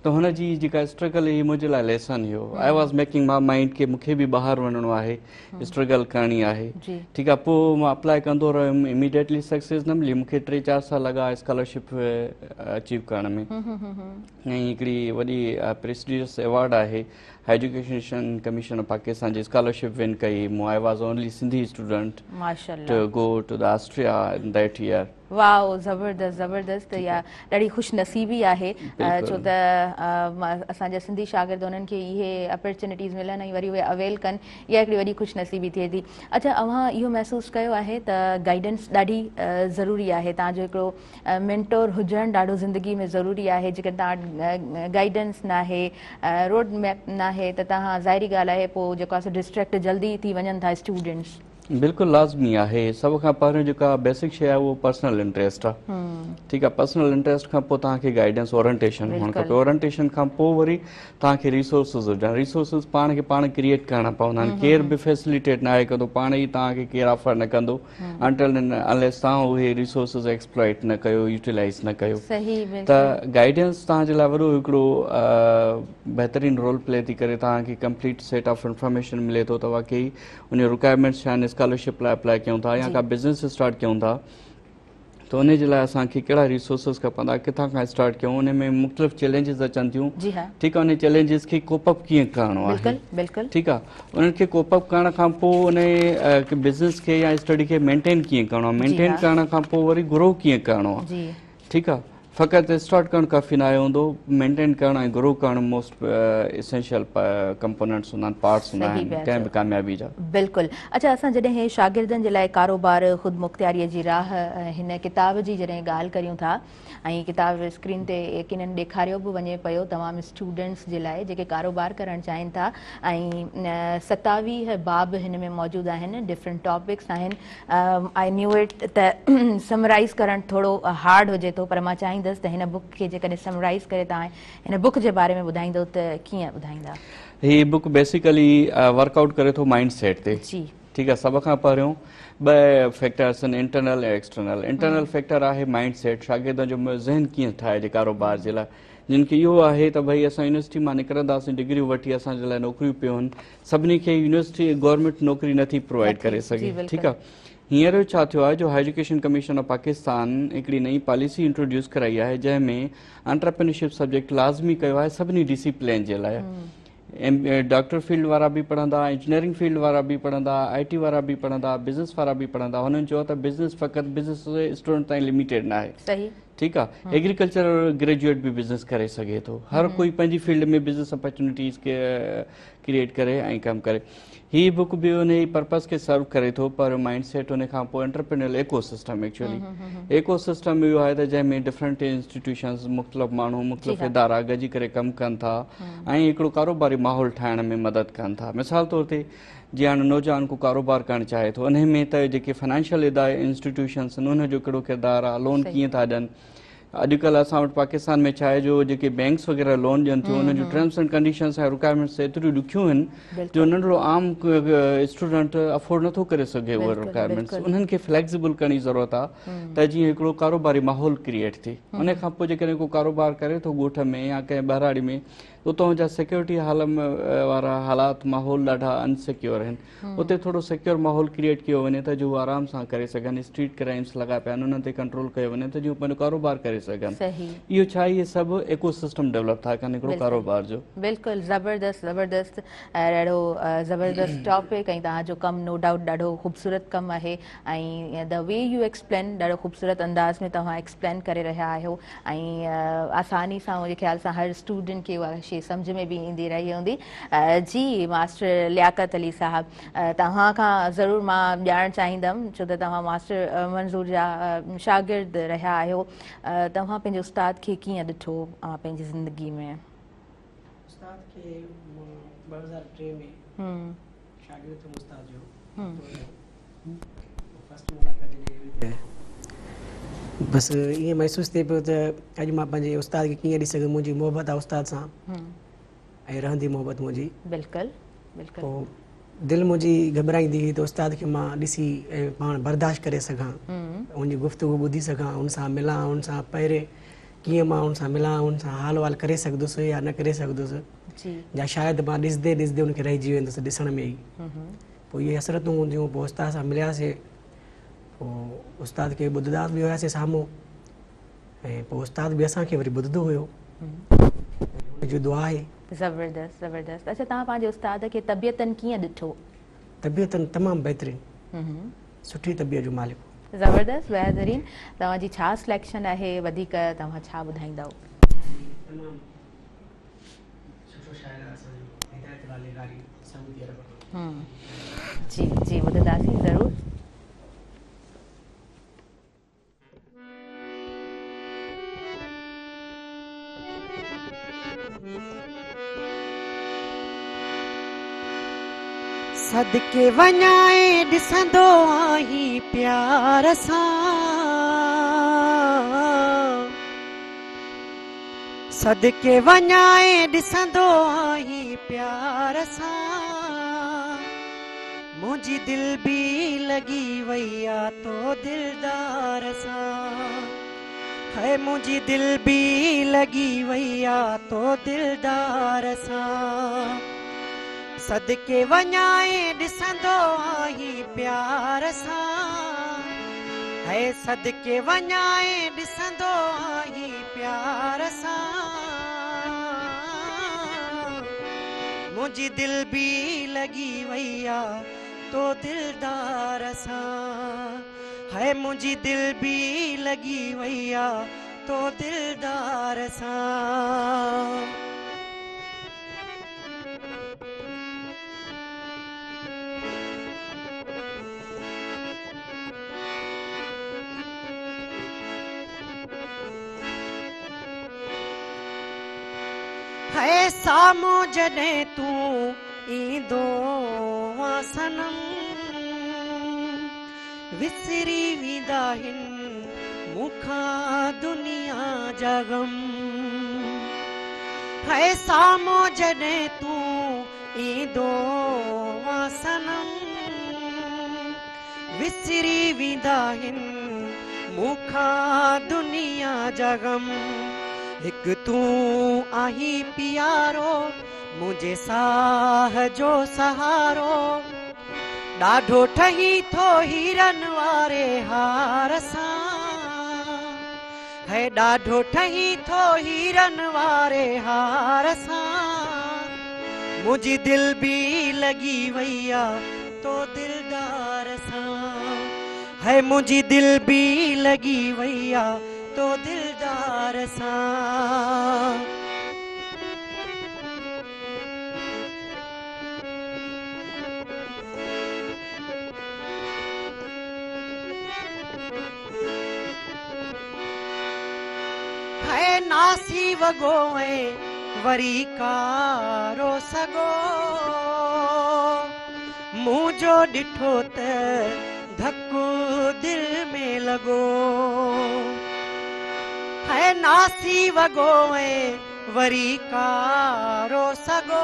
Speaker 2: त हुनजी जेका स्ट्रगल हुई मुंहिंजे लाइ लेसन हुयो। I was making my mind के मूंखे बि ॿाहिरि वञिणो आहे, स्ट्रगल करणी आहे। ठीकु आहे, पोइ मां अप्लाई कंदो रहियुमि, इमीडिएटली सक्सेस न मिली, मूंखे 3-4 साल लॻा स्कॉलरशिप अचीव करण में ऐं हिकिड़ी वॾी प्रेस्टिजियस अवार्ड आहे एजुकेशन कमीशन ऑफ पाकिस्तान जी स्कॉलरशिप विन कई मूं। I was only Sindhi student to go to the Austria in that year.
Speaker 1: Wow, ज़बरदस्त ज़बरदस्त। इहा ॾाढी ख़ुशनसीबी आहे, छो त असांजा सिंधी शागिर्द उन्हनि खे इहे अपॉर्चुनिटीज़ मिलनि ऐं वरी उहे अवेल कनि, इहा हिकिड़ी वॾी ख़ुशनसीबी थिए थी। अच्छा अव्हां इहो महसूसु कयो आहे त गाइडेंस ॾाढी ज़रूरी आहे, तव्हांजो हिकिड़ो मेंटोर हुजणु ॾाढो ज़िंदगी में ज़रूरी आहे। जेकॾहिं तव्हां गाइडेंस न आहे, रोड मैप न आहे, त तव्हां ज़ाहिरी ॻाल्हि आहे पोइ जेको आहे डिस्ट्रैक्ट जल्दी थी वञनि था स्टूडेंट्स।
Speaker 2: बिल्कुलु लाज़मी आहे। सभ खां पहिरियों जेका बेसिक शइ आहे उहो पर्सनल इंट्रस्ट आहे। ठीकु आहे, पर्सनल इंट्रस्ट खां पोइ तव्हांखे गाइडेंस ओरिएंटेशन हुअणु खपे, ओरिएंटेशन खां पोइ वरी तव्हांखे रिसोर्सिस हुजनि, रिसोर्सिस पाण खे पाण क्रिएट करणा पवंदा आहिनि, केर बि फैसिलिटेट न आहे कंदो, पाण ई तव्हांखे केरु ऑफर न कंदो अंटिल अनलेस तव्हां उहे रिसोर्सिस एक्सप्लॉइट न कयो, यूटिलाइज़ न कयो। त गाइडेंस तव्हांजे लाइ वॾो हिकिड़ो बहितरीनु रोल प्ले थी करे, तव्हांखे कंप्लीट सेट ऑफ इंफॉर्मेशन मिले थो त वाकई उन रिक्वायरमेंट्स छा आहिनि, स्कॉलरशिप लाइ अप्लाई कयूं था या का बिज़नेस स्टार्ट कयूं था त उन जे लाइ असांखे कहिड़ा रिसोर्सिस खपंदा, किथां खां स्टार्ट कयूं, उन में मुख़्तलिफ़ चैलेंजिस अचनि थियूं। ठीकु आहे, उन चैलेंजिस खे कोप अप कीअं करिणो आहे, ठीकु आहे, उन्हनि खे कोप अप करण खां पोइ उन बिज़नेस खे या स्टडी खे मेंटेन कीअं करिणो आहे, मेंटेन करण खां पोइ वरी ग्रो कीअं करिणो आहे। ठीकु आहे, फ़क़ति स्टार्ट करणु काफ़ी न आहे हूंदो, मेंटेन करणु ऐं ग्रो करणु मोस्ट एसेंशियल कंपोनेंट्स हूंदा आहिनि, पार्ट्स हूंदा आहिनि कंहिं बि कामयाबी जा।
Speaker 1: बिल्कुलु। अच्छा असां जॾहिं शागिर्दनि जे लाइ कारोबार ख़ुदि मुख़्तियारीअ जी राह हिन किताब जी जॾहिं ॻाल्हि करियूं था ऐं किताब स्क्रीन ते यकीनन ॾेखारियो बि वञे पियो तमामु स्टूडेंट्स जे लाइ जेके कारोबार करणु चाहिनि था, ऐं 27 बाब हिन में मौजूदु आहिनि, डिफरेंट टॉपिक्स आहिनि। आई न्यू इट त समराइज़ करणु थोरो हार्ड हुजे थो, पर मां चाहींदसि त हिन बुक खे जेकॾहिं समराइज़ करे तव्हां हिन बुक जे बारे में ॿुधाईंदो त कीअं ॿुधाईंदा?
Speaker 2: हीअ बुक बेसिकली वर्कआउट करे थो माइंड सेट ते। ठीकु आहे, सभ खां पहिरियों 2 फैक्टर्स आहिनि, इंटरनल ऐं एक्सटर्नल। इंटरनल फैक्टर आहे माइंड सेट, शागिर्दनि जो ज़हन कीअं ठाहिजे कारोबार जे लाइ, जिन खे इहो आहे त भई असां यूनिवर्सिटी मां निकिरंदासीं, डिग्रियूं वठी असांजे लाइ नौकरियूं पियूं आहिनि, सभिनी खे यूनिवर्सिटी गवर्नमेंट नौकरी नथी प्रोवाइड करे सघे। ठीकु आहे, हींअर छा थियो आहे जो एजुकेशन कमीशन ऑफ पाकिस्तान हिकिड़ी नई पॉलिसी इंट्रोड्यूस कराई आहे जंहिंमें एंटरप्रेन्योरशिप सब्जेक्ट लाज़मी कयो आहे सभिनी डिसिप्लिन जे लाइ। डॉक्टर फील्ड वारा बि पढ़ंदा, इंजीनियरिंग फील्ड वारा बि पढ़ंदा, IT वारा बि पढ़ंदा, बिज़नेस वारा बि पढ़ंदा। हुननि चयो त बिज़नेस फ़क़ति बिज़नेस स्टूडेंट ताईं लिमिटेड न आहे।
Speaker 1: सही,
Speaker 2: ठीकु आहे। एग्रीकल्चर ग्रेजुएट बि बिज़नेस करे सघे थो। हर कोई पंहिंजी फील्ड में बिज़नेस अपॉर्चुनिटीज़ खे क्रिएट करे ऐं कमु करे। हीअ बुक बि उन ई पर्पज़ खे सर्व करे थो, पर माइंड सेट उन खां पोइ एंटरप्रेन्योरियल इकोसिस्टम एक्चुअली इकोसिस्टम इहो आहे त जंहिंमें डिफरेंट इंस्टीट्यूशन्स मुख़्तलिफ़ माण्हू मुख़्तलिफ़ इदारा गॾिजी करे कमु कनि था ऐं हिकिड़ो कारोबारी माहौल ठाहिण में मदद कनि था। मिसाल तौर ते जीअं हाणे नौजवान को कारोबार करणु चाहे थो, उन में त जेके फाइनेंशियल इंस्टीट्यूशन्स आहिनि उनजो कहिड़ो किरदारु आहे, लोन कीअं था ॾियनि। अॼुकल्ह असां वटि पाकिस्तान में छा आहे जो जेके बैंक्स वग़ैरह लोन ॾियनि थियूं उन जूं टर्म्स एंड कंडीशन्स ऐं रिक्वायरमेंट्स एतिरियूं ॾुखियूं आहिनि जो नंढिड़ो आम स्टूडेंट अफोर्ड नथो करे सघे उहे रिक्वायरमेंट्स। उन्हनि खे फ्लैक्सिबल करणी ज़रूरत आहे त जीअं हिकिड़ो कारोबारी माहौल क्रिएट थिए। उन खां पोइ जेकॾहिं को कारोबार करे थो ॻोठ में या कंहिं ॿहिराड़ी में, उतां जा सिक्योरिटी वारा हालात माहौल ॾाढा अनसिक्योर आहिनि। उते थोरो सिक्योर माहौल क्रिएट कयो वञे त जो आराम सां करे सघनि, स्ट्रीट क्राइम्स लॻा पिया आहिनि उन्हनि ते कंट्रोल कयो वञे त जो पंहिंजो कारोबार करे सघनि। इहो छा इहे सभु इकोसिस्टम डेवलप था कनि हिकिड़ो कारोबार जो।
Speaker 1: बिल्कुलु ज़बरदस्त ज़बरदस्त ऐं ॾाढो ज़बरदस्त टॉपिक ऐं तव्हांजो कमु नो डाउट ॾाढो ख़ूबसूरत कमु आहे ऐं द वे यू एक्सप्लेन ॾाढो ख़ूबसूरत अंदाज़ में तव्हां एक्सप्लेन करे रहिया आहियो ऐं आसानी सां मुंहिंजे ख़्याल सां हर स्टूडेंट खे उहा शइ सम्झ में बि ईंदी रही हूंदी। जी मास्टर लियाकत अली साहब, तव्हां खां ज़रूरु मां ॼाणणु चाहींदमि छो त तव्हां मास्टर मंज़ूर जा शागिर्द रहिया आहियो, तव्हां पंहिंजे उस्ताद खे कीअं ॾिठो पंहिंजी ज़िंदगी में?
Speaker 4: उस्ताद खे 2003 में शागिर्द थियो उस्ताद जो फर्स्ट मुलाक़ात जॾहिं बसि ईअं महसूसु थिए पियो त अॼु मां पंहिंजे उस्ताद खे कीअं ॾिसी सघां। मुंहिंजी मोहबत आहे उस्ताद सां ऐं रहंदी मोहबत मुंहिंजी।
Speaker 1: बिल्कुलु बिल्कुलु।
Speaker 4: पोइ दिलि मुंहिंजी घबराईंदी हुई त उस्ताद खे मां ॾिसी ऐं पाण बर्दाश्त करे सघां, उनजी गुफ़्तगू ॿुधी सघां, उन सां मिलां, उन सां पहिरें कीअं मां उन सां मिलां, उन सां हाल वाल करे सघंदुसि या न करे सघंदुसि या शायदि मां ॾिसंदे ॾिसंदे उनखे रहिजी वेंदुसि ॾिसण में ई। पोइ इहे हसरतूं हूंदियूं। पोइ उस्ताद सां मिलियासीं, पोइ उस्ताद खे ॿुधंदा बि हुयासीं साम्हूं ऐं पोइ उस्ताद बि असांखे वरी ॿुधंदो हुयो। हुनजी दुआ आहे।
Speaker 1: ज़बरदस्त ज़बरदस्त। अच्छा, तव्हां पंहिंजे उस्ताद खे तबियतनि कीअं ॾिठो?
Speaker 4: तबियतनि तमामु बहितरीनु, सुठी तबियत जो मालिक।
Speaker 1: ज़बरदस्त बहितरीन। तव्हांजी छा सिलेक्शन आहे, वधीक तव्हां छा ॿुधाईंदव? जी जी ॿुधंदासीं ज़रूरु।
Speaker 3: सदके वञाए ॾिसंदो आहीं प्यार सां, सदके वञाए ॾिसंदो आहीं प्यार सां, मुंहिंजी दिलि बि लॻी वई आहे तो दिलदार सां, है मुंहिंजी दिलि बि लॻी वई आहे तो दिलदार सां, सदके वञाए ॾिसंदो आहीं प्यार सां, है सदके वञाए ॾिसंदो आहीं प्यार सां, मुंहिंजी दिलि बि लॻी वई आहे तो दिलदार सां, है मुंहिंजी दिलि बि लॻी वई आहे तो दिलदार सां। है साम्हूं जॾहिं तूं ईंदो आ सनम, विसरी वेंदा आहिनि मूंखां दुनिया जा ग़म, है साम्हूं जॾहिं तूं ईंदो आ सनम, विसरी वेंदा आहिनि मूंखां दुनिया जा ग़म, हिकु तूं आहीं प्यारो मुंहिंजे साह जो सहारो, ॾाढो ठही थो हीरन वारे हार सां, है ॾाढो ठही थो हीरन वारे हार सां, मुझी दिल भी लगी वैया तो दिलदार सां है मुझी दिल भी लगी वैया तो दिलदार सां है नासी वगो वरी कारो सगो मुझो डिठो त धक्को दिल में लगो है नासी वगो वरी कारो सगो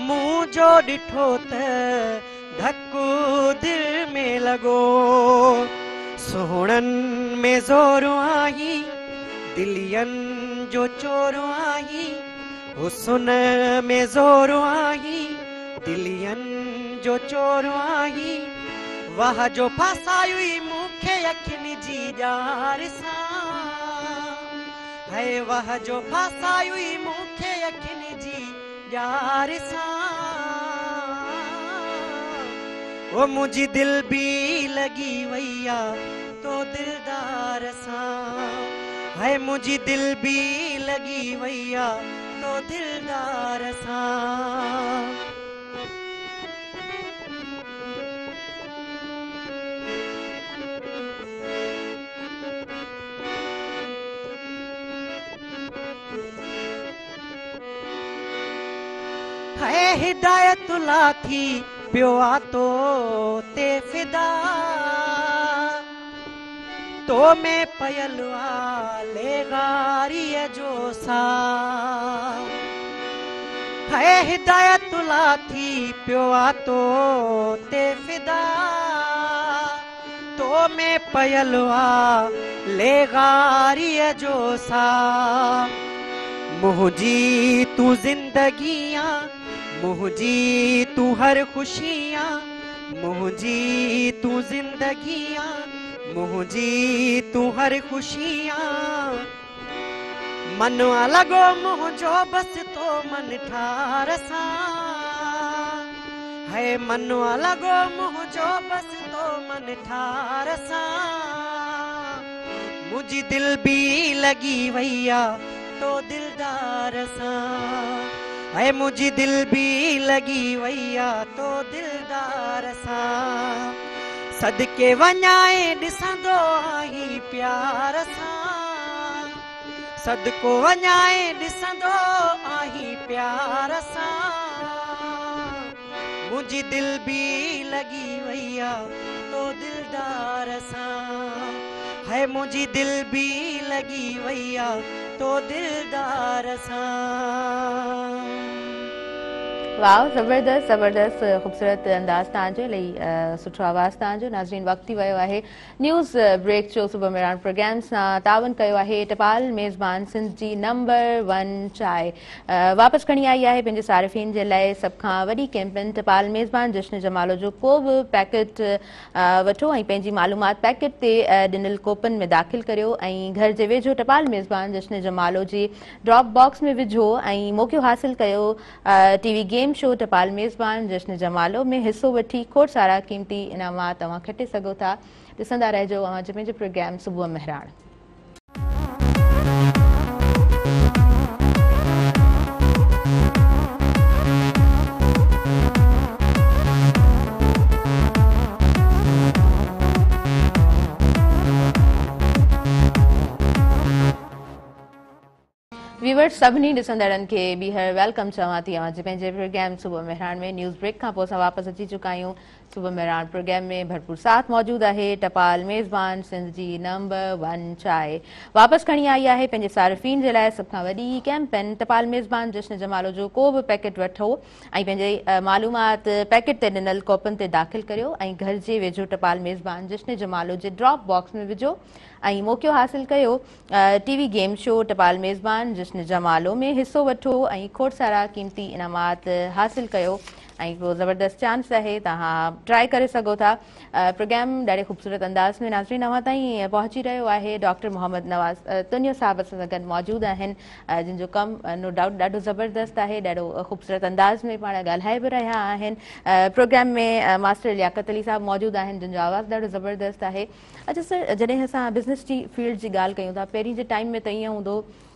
Speaker 3: मुझो डिठो त धक्को दिल में लगो सोहणन में ज़ोर आई दिलियन जो चोर आई हुस्न में ज़ोर आई दिलियन जो चोर आई वाह जो फसाई मुखे अखिन जी जार सां है वाह जो फसाई मुखे अखिन जी जार सां वो मुझी दिल भी लगी वैया तो दिलदार सां है मुझी दिल भी लगी वैया तो दिलदार सां है हिदायत लाथी पियो तो ते फिदा तो में पयल वाले गारी जो सा है हिदायत लाथी पियो तो ते फिदा तो में पयल वाले गारी जो सा मुझी तू जिंदगियां मुझी तू हर खुशियां मुझी तू जिंदगियां मुझी तू हर खुशियां मन लगो मुझो बस तो मन ठार सा है मन लगो मुझो बस तो मन ठार सा मुझी दिल भी लगी वैया तो दिलदार सा है मुझी दिल भी लगी वैया तो दिलदार सा सदके वञाए ॾिसंदो आहीं प्यार सां सदको वञाए ॾिसंदो आहीं प्यार सां मुझी दिल भी लगी वैया तो दिलदार सां है मुझी दिल भी लगी वैया तो दिलदार सां
Speaker 1: वाह ज़बरदस्त ज़बरदस्त ख़ूबसूरत अंदाज़ तव्हांजो इलाही सुठो आवाज़ तव्हांजो नाज़रीन वक़्तु थी वियो आहे न्यूज़ ब्रेक जो सुबुह मेरान प्रोग्राम सां तावन कयो आहे टपाल मेज़बान सिंध जी नंबर 1 चांहि वापसि खणी आई आहे पंहिंजे सारिफ़ीन जे लाइ सभ खां वॾी कैंपेन टपाल मेज़बान जश्न जमालो जो को बि पैकेट वठो ऐं पंहिंजी मालूमात पैकेट ते ॾिनल कोपन में दाख़िल करियो ऐं घर जे वेझो टपाल मेज़बान जश्न जमालो जी ड्रॉप बॉक्स में विझो ऐं मौक़ो हासिल कयो टीवी गेम शो टपाल मेज़बान जश्न जमालो में हिस्सो वठी खोड़ सारा क़ीमती इनामात तव्हां खटे सघो था ॾिसंदा रहिजो अवां पंहिंजो प्रोग्राम सुबुह मेहरान व्यूवर्स सभिनी ॾिसंदड़नि खे ॿीहर वेलकम चवां थी पंहिंजे प्रोग्राम सुबुह मेहरान में न्यूज़ ब्रेक खां पोइ असां वापसि अची चुका आहियूं सुबुह मेहरान प्रोग्राम में भरपूर साथ मौजूदु आहे टपाल मेज़बान सिंध जी नंबर 1 चांहि वापसि खणी आई आहे पंहिंजे सारिफ़ीन जे लाइ सभ खां वॾी कैंपेन टपाल मेज़बान जश्न जमालो जो को बि पैकेट वठो ऐं पंहिंजे मालूमात पैकेट ते ॾिनल कोपन ते दाख़िल करियो ऐं घर जे वेझो टपाल मेज़बान जश्न जमालो जे ड्रॉप बॉक्स में विझो ऐं मौक़ो हासिल कयो टीवी गेम शो टपाल मेज़बान जश्न जमालो में हिस्सो वठो ऐं खोड़ सारा क़ीमती इनामात हासिल कयो ऐं हिकिड़ो ज़बरदस्त चांस आहे, तव्हां ट्राई करे सघो था। प्रोग्राम ॾाढे ख़ूबसूरत अंदाज़ में नाज़रीन अव्हां ताईं पहुची रहियो आहे। डॉक्टर मोहम्मद नवाज़ तुनियो साहब असां सां गॾु मौजूदु आहिनि, जिन जो कमु नो डाउट ॾाढो ज़बरदस्त आहे, ॾाढो ख़ूबसूरत अंदाज़ में पाण ॻाल्हाए बि रहिया आहिनि। प्रोग्राम में मास्टर लियाकत अली साहब मौजूदु आहिनि, जिन जो आवाज़ु ॾाढो ज़बरदस्त आहे। अच्छा सर, जॾहिं असां बिज़नेस जी फील्ड जी ॻाल्हि कयूं था, पहिरीं जे टाइम में त ईअं हूंदो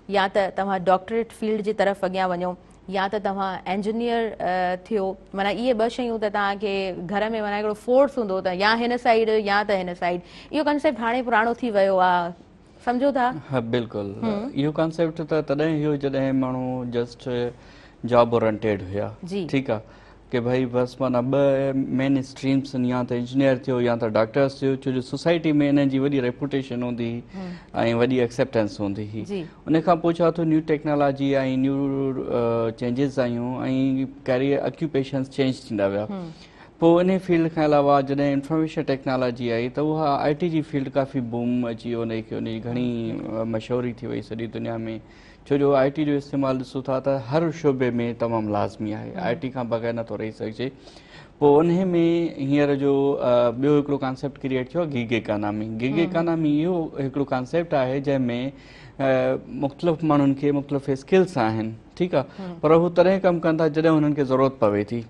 Speaker 1: या त तव्हां डॉक्टरेट फील्ड जी तरफ़ अॻियां वञो या त तव्हां इंजीनियर थियो, माना इहे ॿ शयूं त तव्हांखे घर में माना हिकिड़ो फोर्स हूंदो त या हिन साइड या त हिन साइड। इहो कंसेप्ट हाणे पुराणो थी वियो आहे, सम्झो था?
Speaker 2: हा बिल्कुलु, इहो कॉन्सेप्ट त तॾहिं हुयो जॾहिं माण्हू जस्ट जॉब ओरिएंटेड हुया। ठीकु आहे कि भई बसि माना ॿ मेन स्ट्रीम्स या त इंजीनियर थियो या त डॉक्टर्स थियो, छो जो सोसाइटी में हिन जी वॾी रेपुटेशन हूंदी हुई ऐं वॾी एक्सेप्टेंस हूंदी हुई। उन खां पोइ छा थियो, न्यू टेक्नोलॉजी ऐं न्यू चेंजिस आयूं ऐं कैरियर ऑक्यूपेशन्स चेंज थींदा विया। पोइ इन फील्ड खां अलावा जॾहिं इंफॉर्मेशन टेक्नोलॉजी आई त उहा IT जी फील्ड काफ़ी बूम अची वियो, उनखे उनजी घणी मशहूरी थी वई सॼी दुनिया में। छो जो IT जो इस्तेमालु ॾिसूं था त हर शोबे में तमामु लाज़मी आहे, IT खां बग़ैर नथो रही सघिजे। पोइ उन में हींअर जो ॿियो हिकिड़ो कॉन्सेप्ट क्रिएट थियो गिग इकोनॉमी। गिग इकोनॉमी इहो हिकिड़ो कॉन्सेप्ट आहे जंहिंमें मुख़्तलिफ़ माण्हुनि खे मुख़्तलिफ़ स्किल्स आहिनि। ठीकु आहे, पर हू तॾहिं कमु कनि था जॾहिं हुननि खे ज़रूरत पवे थी।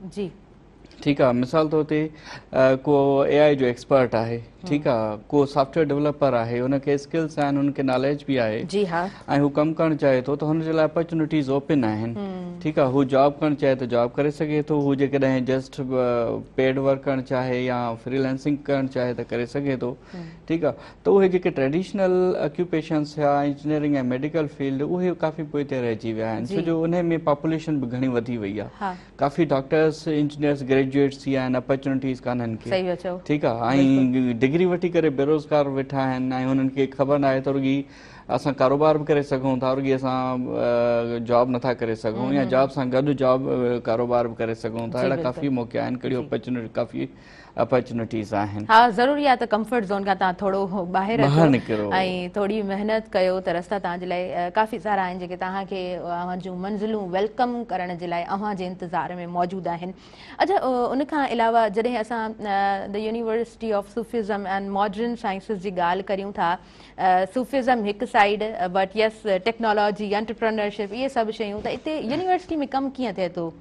Speaker 2: ठीकु आहे, मिसाल तौर ते को AI जो एक्सपर्ट आहे, ठीकु आहे, को सॉफ्टवेयर डेवलपर आहे, हुनखे स्किल्स आहिनि, हुनखे नॉलेज बि आहे ऐं हू कमु करणु चाहे थो त हुनजे लाइ अपॉर्चुनिटीज़ ओपन आहिनि। ठीकु आहे, हू जॉब करणु चाहे त जॉब करे सघे थो, हू जेकॾहिं जस्ट पेड वर्क करणु चाहे या फ्रीलांसिंग करणु चाहे त करे सघे थो। ठीकु आहे, त उहे जेके ट्रेडिशनल ऑक्यूपेशन्स हुआ इंजीनियरिंग ऐं मेडिकल फील्ड, उहे काफ़ी पोइ ते रहिजी विया आहिनि, छो जो उन में पॉपुलेशन बि घणी वधी वई आहे। काफ़ी डॉक्टर्स इंजीनियर्स ग्रेजुएट्स थी विया आहिनि, अपॉर्चुनिटीज़ कान्हनि खे। ठीकु आहे, ऐं डिग्री वठी करे बेरोज़गार वेठा आहिनि ऐं हुननि खे ख़बर न आहे त रुॻी असां कारोबार बि करे सघूं था, रुॻी असां जॉब नथा करे सघूं या जॉब सां गॾु जॉब कारोबार बि करे सघूं था। अहिड़ा काफ़ी मौक़ा आहिनि, कहिड़ी अपॉर्चुनिटी काफ़ी अपॉर्चुनिटीज़ आहिनि।
Speaker 1: हा, ज़रूरी आहे त कंफर्ट ज़ोन खां तव्हां थोरो ॿाहिरि निकिरो ऐं थोरी महिनत कयो त रस्ता तव्हांजे लाइ काफ़ी सारा आहिनि जेके तव्हांखे अव्हां जूं मंज़िलूं वेलकम करण जे लाइ अव्हां जे इंतज़ार में मौजूदु आहिनि। अच्छा, उन खां अलावा जॾहिं असां the University of Sufism and Modern Sciences जी ॻाल्हि करियूं था, सूफिज़म हिकु side, but yes technology, entrepreneurship, इहे सभु शयूं, त हिते यूनिवर्सिटी में कमु कीअं थिए थो?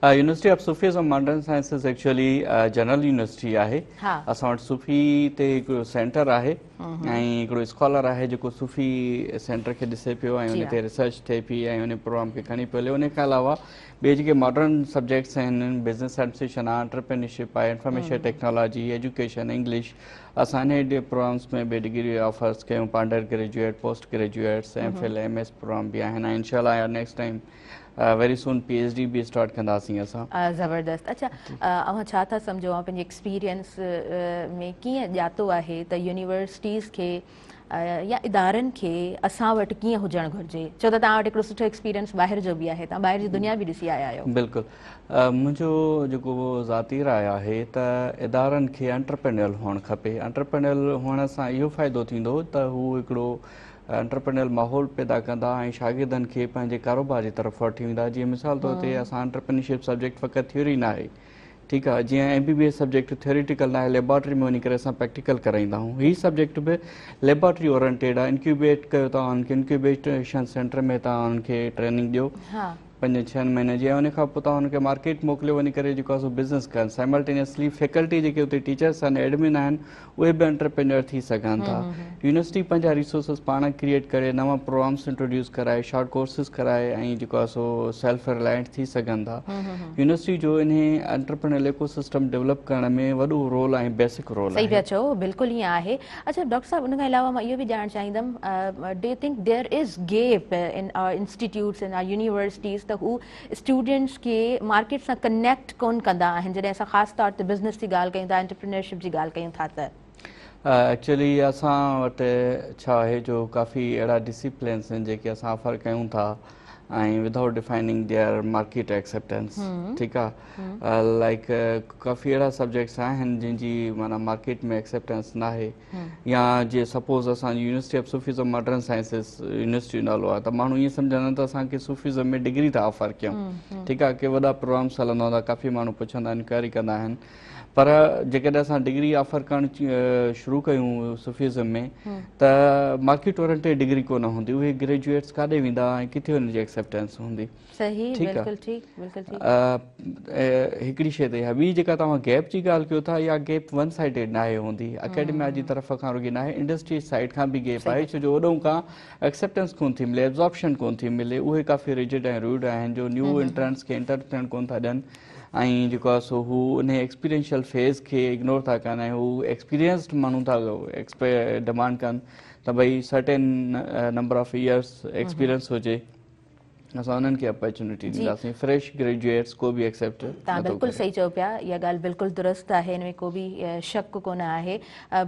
Speaker 2: University of Sufism modern sciences actually general university आहे। असां वटि सूफ़ी ते हिकिड़ो सेंटर आहे ऐं हिकिड़ो स्कॉलर आहे जेको सूफ़ी सेंटर खे ॾिसे पियो ऐं उन ते रिसर्च थिए पई ऐं उन प्रोग्राम खे खणी पियो हले। उन खां अलावा ॿिए जेके मॉडर्न सब्जेक्ट्स आहिनि, बिज़नेस एडमिनिस्ट्रेशन आहे, एंटरप्रेन्योरशिप आहे, इंफॉर्मेशन टेक्नोलॉजी, एजुकेशन, इंग्लिश, असां इन प्रोग्राम्स में बि डिग्री ऑफर्स कयूं, undergraduate, postgraduates, MPhil, MS programme बि आहिनि ऐं इंशाल्लाह next time very soon PhD बि स्टार्ट कंदासीं असां।
Speaker 1: ज़बरदस्त। अच्छा, अव्हां छा था सम्झो, पंहिंजे एक्सपीरियंस में कीअं ॼातो आहे त यूनिवर्सिटीज़ खे या इदारनि खे असां वटि कीअं हुजणु घुरिजे? छो त तव्हां वटि हिकिड़ो सुठो एक्सपीरियंस ॿाहिरि जो बि आहे, तव्हां ॿाहिरि जी दुनिया बि ॾिसी आया आहियो।
Speaker 2: बिल्कुलु, मुंहिंजो जेको ज़ाती राय आहे त इदारनि खे एंटरप्रेन्योर हुअणु खपे। एंटरप्रेन्योर हुअण सां इहो फ़ाइदो थींदो त हू हिकिड़ो एंटरप्रेन्योर माहौल पैदा कंदा ऐं शागिर्दनि खे पंहिंजे कारोबार जी तरफ़ वठी वेंदा। जीअं मिसाल तौर ते असां एंटरप्रेन्योरशिप सब्जेक्ट फ़क़ति थ्योरी न आहे, ठीकु आहे, जीअं MBBS सब्जेक्ट थ्योरिटिकल न आहे, लेबॉर्ट्री में वञी करे असां प्रैक्टिकल कराईंदा आहियूं। हीअ सब्जेक्ट बि लेबॉर्ट्री ओरिएंटेड आहे, इंक्यूबेट कयो तव्हां हुनखे, इंक्यूबेशन सेंटर में तव्हां हुनखे ट्रेनिंग ॾियो 5-6 महीने जी, ऐं उन खां पोइ तव्हां हुनखे मार्केट मोकिलियो वञी करे जेको आहे सो बिज़नेस कनि। साइमल्टेनियसली फैकल्टी जेके उते टीचर्स आहिनि, एडमिन आहिनि, उहे बि एंटरप्रेन्योर थी सघनि था। यूनिवर्सिटी पंहिंजा रिसोर्सिस पाण क्रिएट करे, नवां प्रोग्राम्स इंट्रोड्यूस कराए, शॉर्ट कोर्सिस कराए ऐं जेको आहे सो सेल्फ रिलायंट थी सघनि था। यूनिवर्सिटी जो इन एंटरप्रेन्योर इकोसिस्टम डेवलप करण में वॾो रोल ऐं बेसिक रोल आहे।
Speaker 1: सही पिया चओ, बिल्कुलु ईअं आहे। अच्छा डॉक्टर साहब, उन खां अलावा मां इहो बि ॼाणणु चाहींदमि, do you think there is gap in our institutes, in our universities, त हू स्टूडेंट्स खे मार्केट सां कनेक्ट कोन कंदा आहिनि? जॾहिं असां ख़ासि तौर ते बिज़नेस जी ॻाल्हि कयूं था, एंटरप्रेन्योरशिप जी ॻाल्हि कयूं था त
Speaker 2: एक्चुअली असां वटि छा आहे जो काफ़ी अहिड़ा डिसिप्लिन्स आहिनि जेके असां ऑफर कयूं था ऐं without defining their market acceptance. ठीकु आहे, लाइक काफ़ी अहिड़ा सब्जेक्ट्स आहिनि जंहिंजी माना मार्केट में एक्सेप्टेंस न आहे, या जीअं सपोज़ असांजी university of Sufism modern sciences university नालो आहे, त माण्हू ईअं सम्झंदा आहिनि त असांखे सूफिज़म में डिग्री था ऑफर कयूं। ठीकु आहे, की वॾा प्रोग्राम्स हलंदा हूंदा, काफ़ी माण्हू पुछंदा आहिनि, इंक्वायरी कंदा आहिनि, पर जेकॾहिं असां डिग्री ऑफर करणु शुरू कयूं सूफिज़म में त मार्केट ओरिएंटेड डिग्री कोन हूंदी, उहे ग्रेजुएट्स काॾे वेंदा ऐं किथे हुनजी एक्सेप्टेंस हूंदी।
Speaker 1: ठीकु आहे,
Speaker 2: हिकिड़ी शइ त इहा। ॿी जेका तव्हां गैप जी ॻाल्हि कयो था, इहा गैप वन साइडेड न आहे हूंदी, अकेडमिया जी तरफ़ खां रुॻी न आहे, इंडस्ट्री साइड खां बि गैप आहे, छो जो होॾों खां एक्सेप्टेंस कोन थी मिले, एब्जॉर्प्शन कोन थी मिले, उहे काफ़ी रिजिड ऐं रूड आहिनि जो न्यू इंट्रेंस खे एंटर थियणु कोन था ॾियनि, ऐं जेको आहे सो हू उन एक्सपीरियंशियल फेज़ खे इग्नोर था कनि, ऐं हू एक्सपीरियंस्ड माण्हू था डिमांड कनि त भई certain number of years experience हुजे, असां उन्हनि खे अपॉर्चुनिटी ॾींदासीं। फ्रेश ग्रेजुएट्स को बि एक्सेप्ट
Speaker 1: तव्हां बिल्कुलु सही चओ पिया, इहा ॻाल्हि बिल्कुलु दुरुस्त आहे, हिन में को बि शक कोन आहे।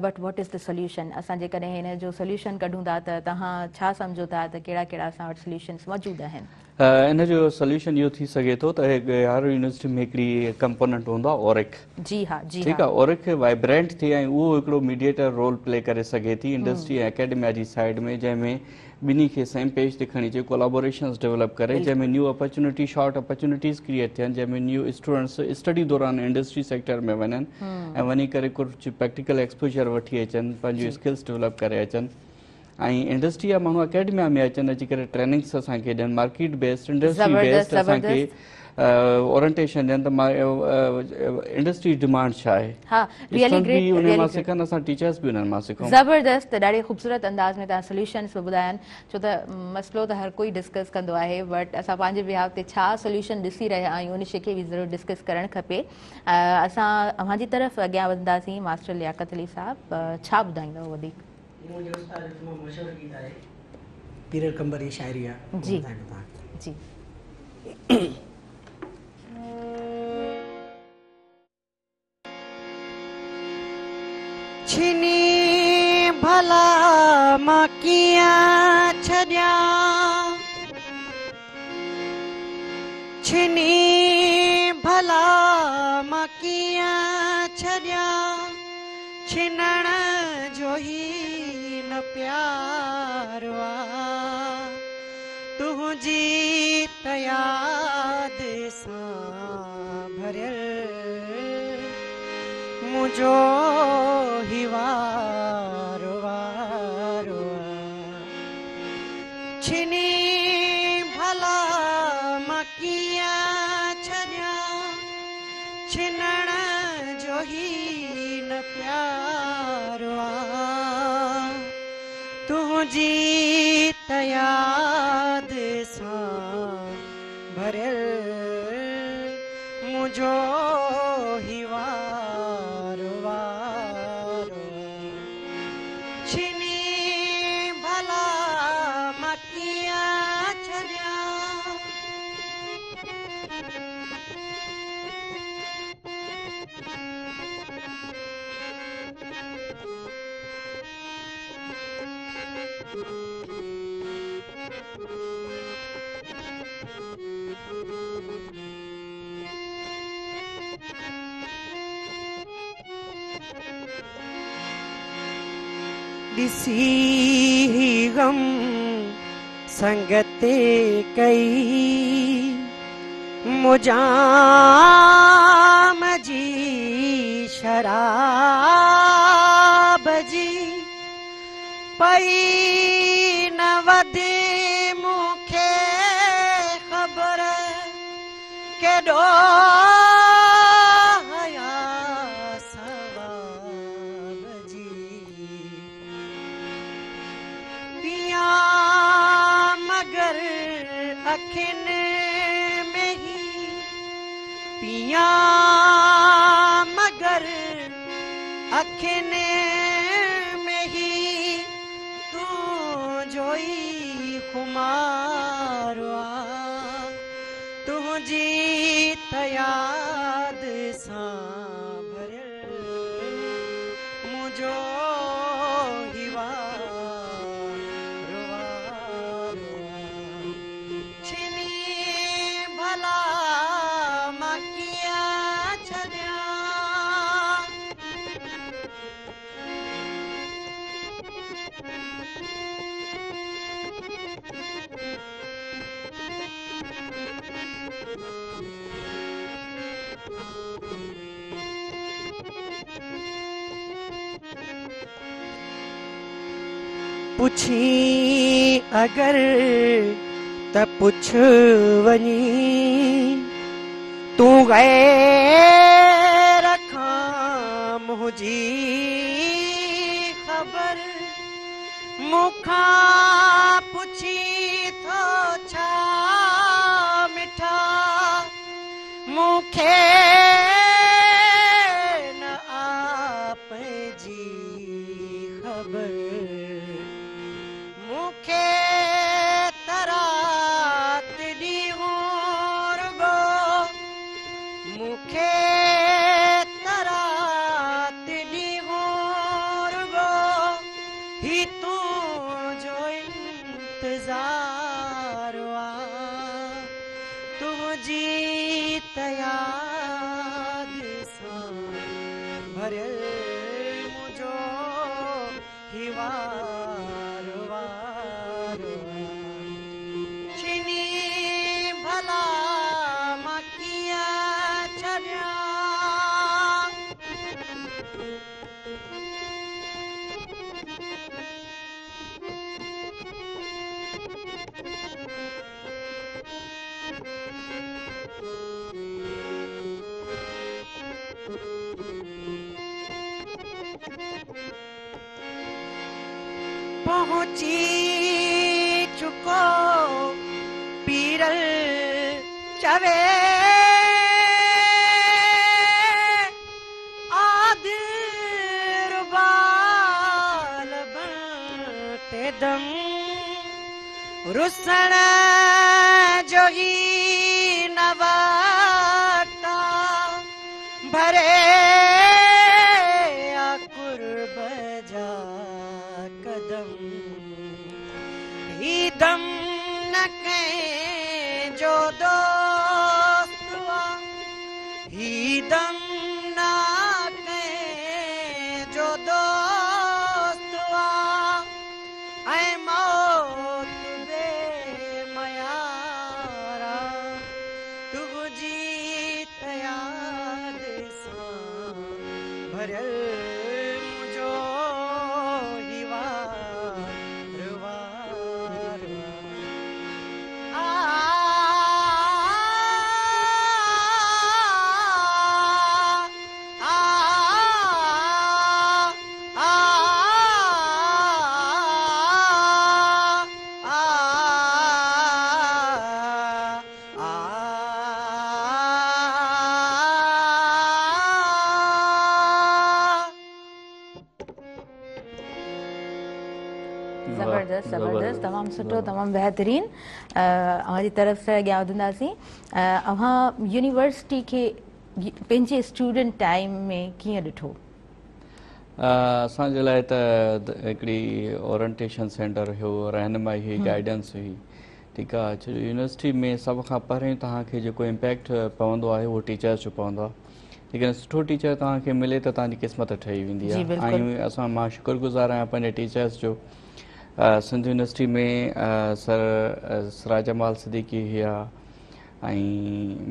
Speaker 1: But what is the solution? असां जेकॾहिं हिन जो सोल्यूशन कढूं था त तव्हां छा सम्झो था त कहिड़ा कहिड़ा असां वटि सोल्यूशन्स मौजूदु आहिनि?
Speaker 2: इन जो सोल्यूशन इहो थी सघे थो त हर यूनिवर्सिटी में हिकिड़ी कंपोनेंट हूंदो आहे ओरिक।
Speaker 1: जी हा, जी
Speaker 2: ठीकु आहे, ओरिक वाइब्रेंट थिए ऐं उहो हिकिड़ो मीडिएटर रोल प्ले करे सघे थी इंडस्ट्री ऐं एकेडमिया जी साइड में, जंहिंमें ॿिन्ही खे सेम पेज ते खणी अचे, कोलाबोरेशन्स डेवलप करे, जंहिंमें new opportunity short opportunities create थियनि, जंहिंमें न्यू स्टूडेंट्स स्टडी दौरान इंडस्ट्री सेक्टर में वञनि ऐं वञी करे कुझु प्रैक्टिकल एक्सपोजर वठी अचनि, पंहिंजूं स्किल्स डेवलप करे अचनि, ऐं इंडस्ट्री जा माण्हू अकेडमिया में अचनि, अची करे ट्रेनिंग्स असांखे ॾियनि, मार्केट बेस्ड इंडस्ट्री बेस्ड असांखे ओरिएंटेशन ॾियनि त इंडस्ट्री डिमांड छा आहे, उन मां सिखनि, असां टीचर्स बि उन्हनि मां सिखूं।
Speaker 1: ज़बरदस्त, ॾाढे ख़ूबसूरत अंदाज़ में तव्हां सोल्यूशन्स बि ॿुधाया आहिनि, छो त मसइलो त हर कोई डिस्कस कंदो आहे, बट असां पंहिंजे बिहाव ते छा सोल्यूशन ॾिसी रहिया आहियूं उन शइ खे बि ज़रूरु डिस्कस करणु खपे। असां अव्हांजी तरफ़ अॻियां वधंदासीं। मास्टर लियाकत अली साहब, छा ॿुधाईंदव वधीक?
Speaker 4: पीर कंबर जी शायरी आहे।
Speaker 1: जी जी
Speaker 3: छिनी भला मां कीअं छॾिया, छिनी भला मां कीअं छॾिया, छिनण जो ही न प्यार आ, तुंहिंजी त याद सां भरियल मुंहिंजो ही वारो वारो आ, छिनी भला मां कीअं छॾिया, छिनण जो ही न प्यारो आ, तुंहिंजी त याद सां भरियल मुंहिंजो ही वारो वारो, छिनी भला मां कीअं छॾिया। ॾिसी गम संगत कई मुजाम जी शराब जी, पई न वधे मूंखे ख़बर केॾो अखियुनि में ही पिया, मगर अखियुनि में ही तुंहिंजो ई खुमार आ, तुंहिंजी त याद सां भरियल मुंहिंजो ही वारो वारो आ, छिनी पुछी अगर त पुछ वनी तू गैर खां मुझी खबर मुखा पुछी थो छा मिठा मुखे न आप जी खबर मुखे तरात दी होरगो मुखे तरात दी होरगो ही तू जो इंतजार वा तुझी तयाद सां भरियल मुझो ही वार वार छिनी भला मां कीअं छॾियां पहुंची चुको पीरल चवे आदिर बाल बनते दम रुसण जो ही नवाता भरे आकुर्ब जा कदम ही दम न कहीं जो दोस्त हुआ ही दम न कहीं जो दोस्त हुआ ऐ मौत बे मयारा तुझी तयाद सां भरियल मुझो ही वार वार आ आ
Speaker 1: ज़बरदस्त ज़बरदस्त तमामु सुठो तमामु बहितरीन अव्हांजी तरफ़ सां अॻियां वधंदासीं अव्हां यूनिवर्सिटी खे पंहिंजे स्टूडेंट टाइम में कीअं ॾिठो
Speaker 2: असांजे लाइ त हिकिड़ी ओरिएंटेशन सेंटर हुयो रहनुमाई हुई गाइडेंस हुई ठीकु आहे छो जो यूनिवर्सिटी में सभ खां पहिरियों तव्हांखे जेको इम्पैक्ट पवंदो आहे उहो टीचर्स जो पवंदो आहे लेकिन सुठो टीचर तव्हांखे मिले त तव्हांजी क़िस्मत ठही वेंदी आहे ऐं असां मां शुक्रगुज़ार आहियां पंहिंजे टीचर्स जो सिंध यूनिवर्सिटी में सर सिराज जमाल सिद्दीकी हुआ ऐं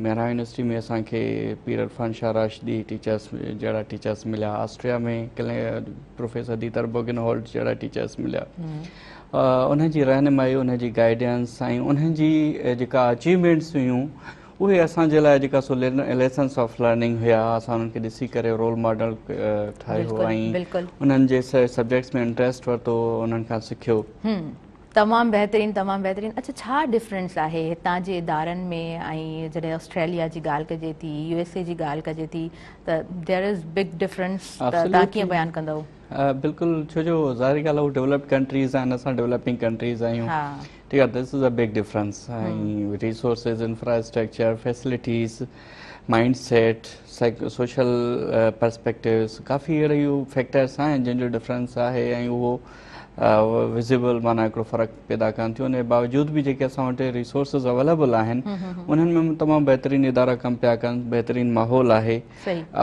Speaker 2: मेहरा यूनिवर्सिटी में असांखे पीर इरफान शाह राशिदी टीचर्स जहिड़ा टीचर्स मिलिया ऑस्ट्रिया में प्रोफेसर दीतर बोगिनहोल्ट जहिड़ा टीचर्स मिलिया उन्हनि जी रहनुमाई उन्हनि जी गाइडेंस ऐं उन्हनि जी जेका अचीवमेंट्स हुयूं उहे असांजे लाइ जेका सो लेसन्स ऑफ लर्निंग हुया असां उन्हनि खे ॾिसी करे रोल मॉडल ठाहियो ऐं उन्हनि जे सब्जेक्ट्स में इंट्रस्ट वरितो उन्हनि खां सिखियो
Speaker 1: तमामु बहितरीन तमामु बहितरीन अच्छा छा डिफरेंस आहे हितां जे इदारनि में ऐं जॾहिं ऑस्ट्रेलिया जी ॻाल्हि कजे थी USA जी ॻाल्हि कजे थी त देयर इज़ बिग डिफरेंस त तव्हां कीअं बयानु कंदव
Speaker 2: बिल्कुलु छो जो ज़ाहिरी ॻाल्हि आहे हू डेवलप्ड कंट्रीज़ आहिनि असां डेवलपिंग कंट्रीज़ आहियूं ठीकु आहे this is a big difference ऐं resources infrastructure facilities mind set social perspectives काफ़ी अहिड़ियूं फैक्टर्स आहिनि जंहिंजो डिफरेंस आहे ऐं उहो विज़िबल माना हिकिड़ो फ़र्क़ु पैदा कनि थियूं उन बावजूद बि जेके असां वटि रिसोर्सिस अवेलेबल आहिनि उन्हनि में तमामु बहितरीन इदारा कमु पिया कनि बहितरीन माहौल आहे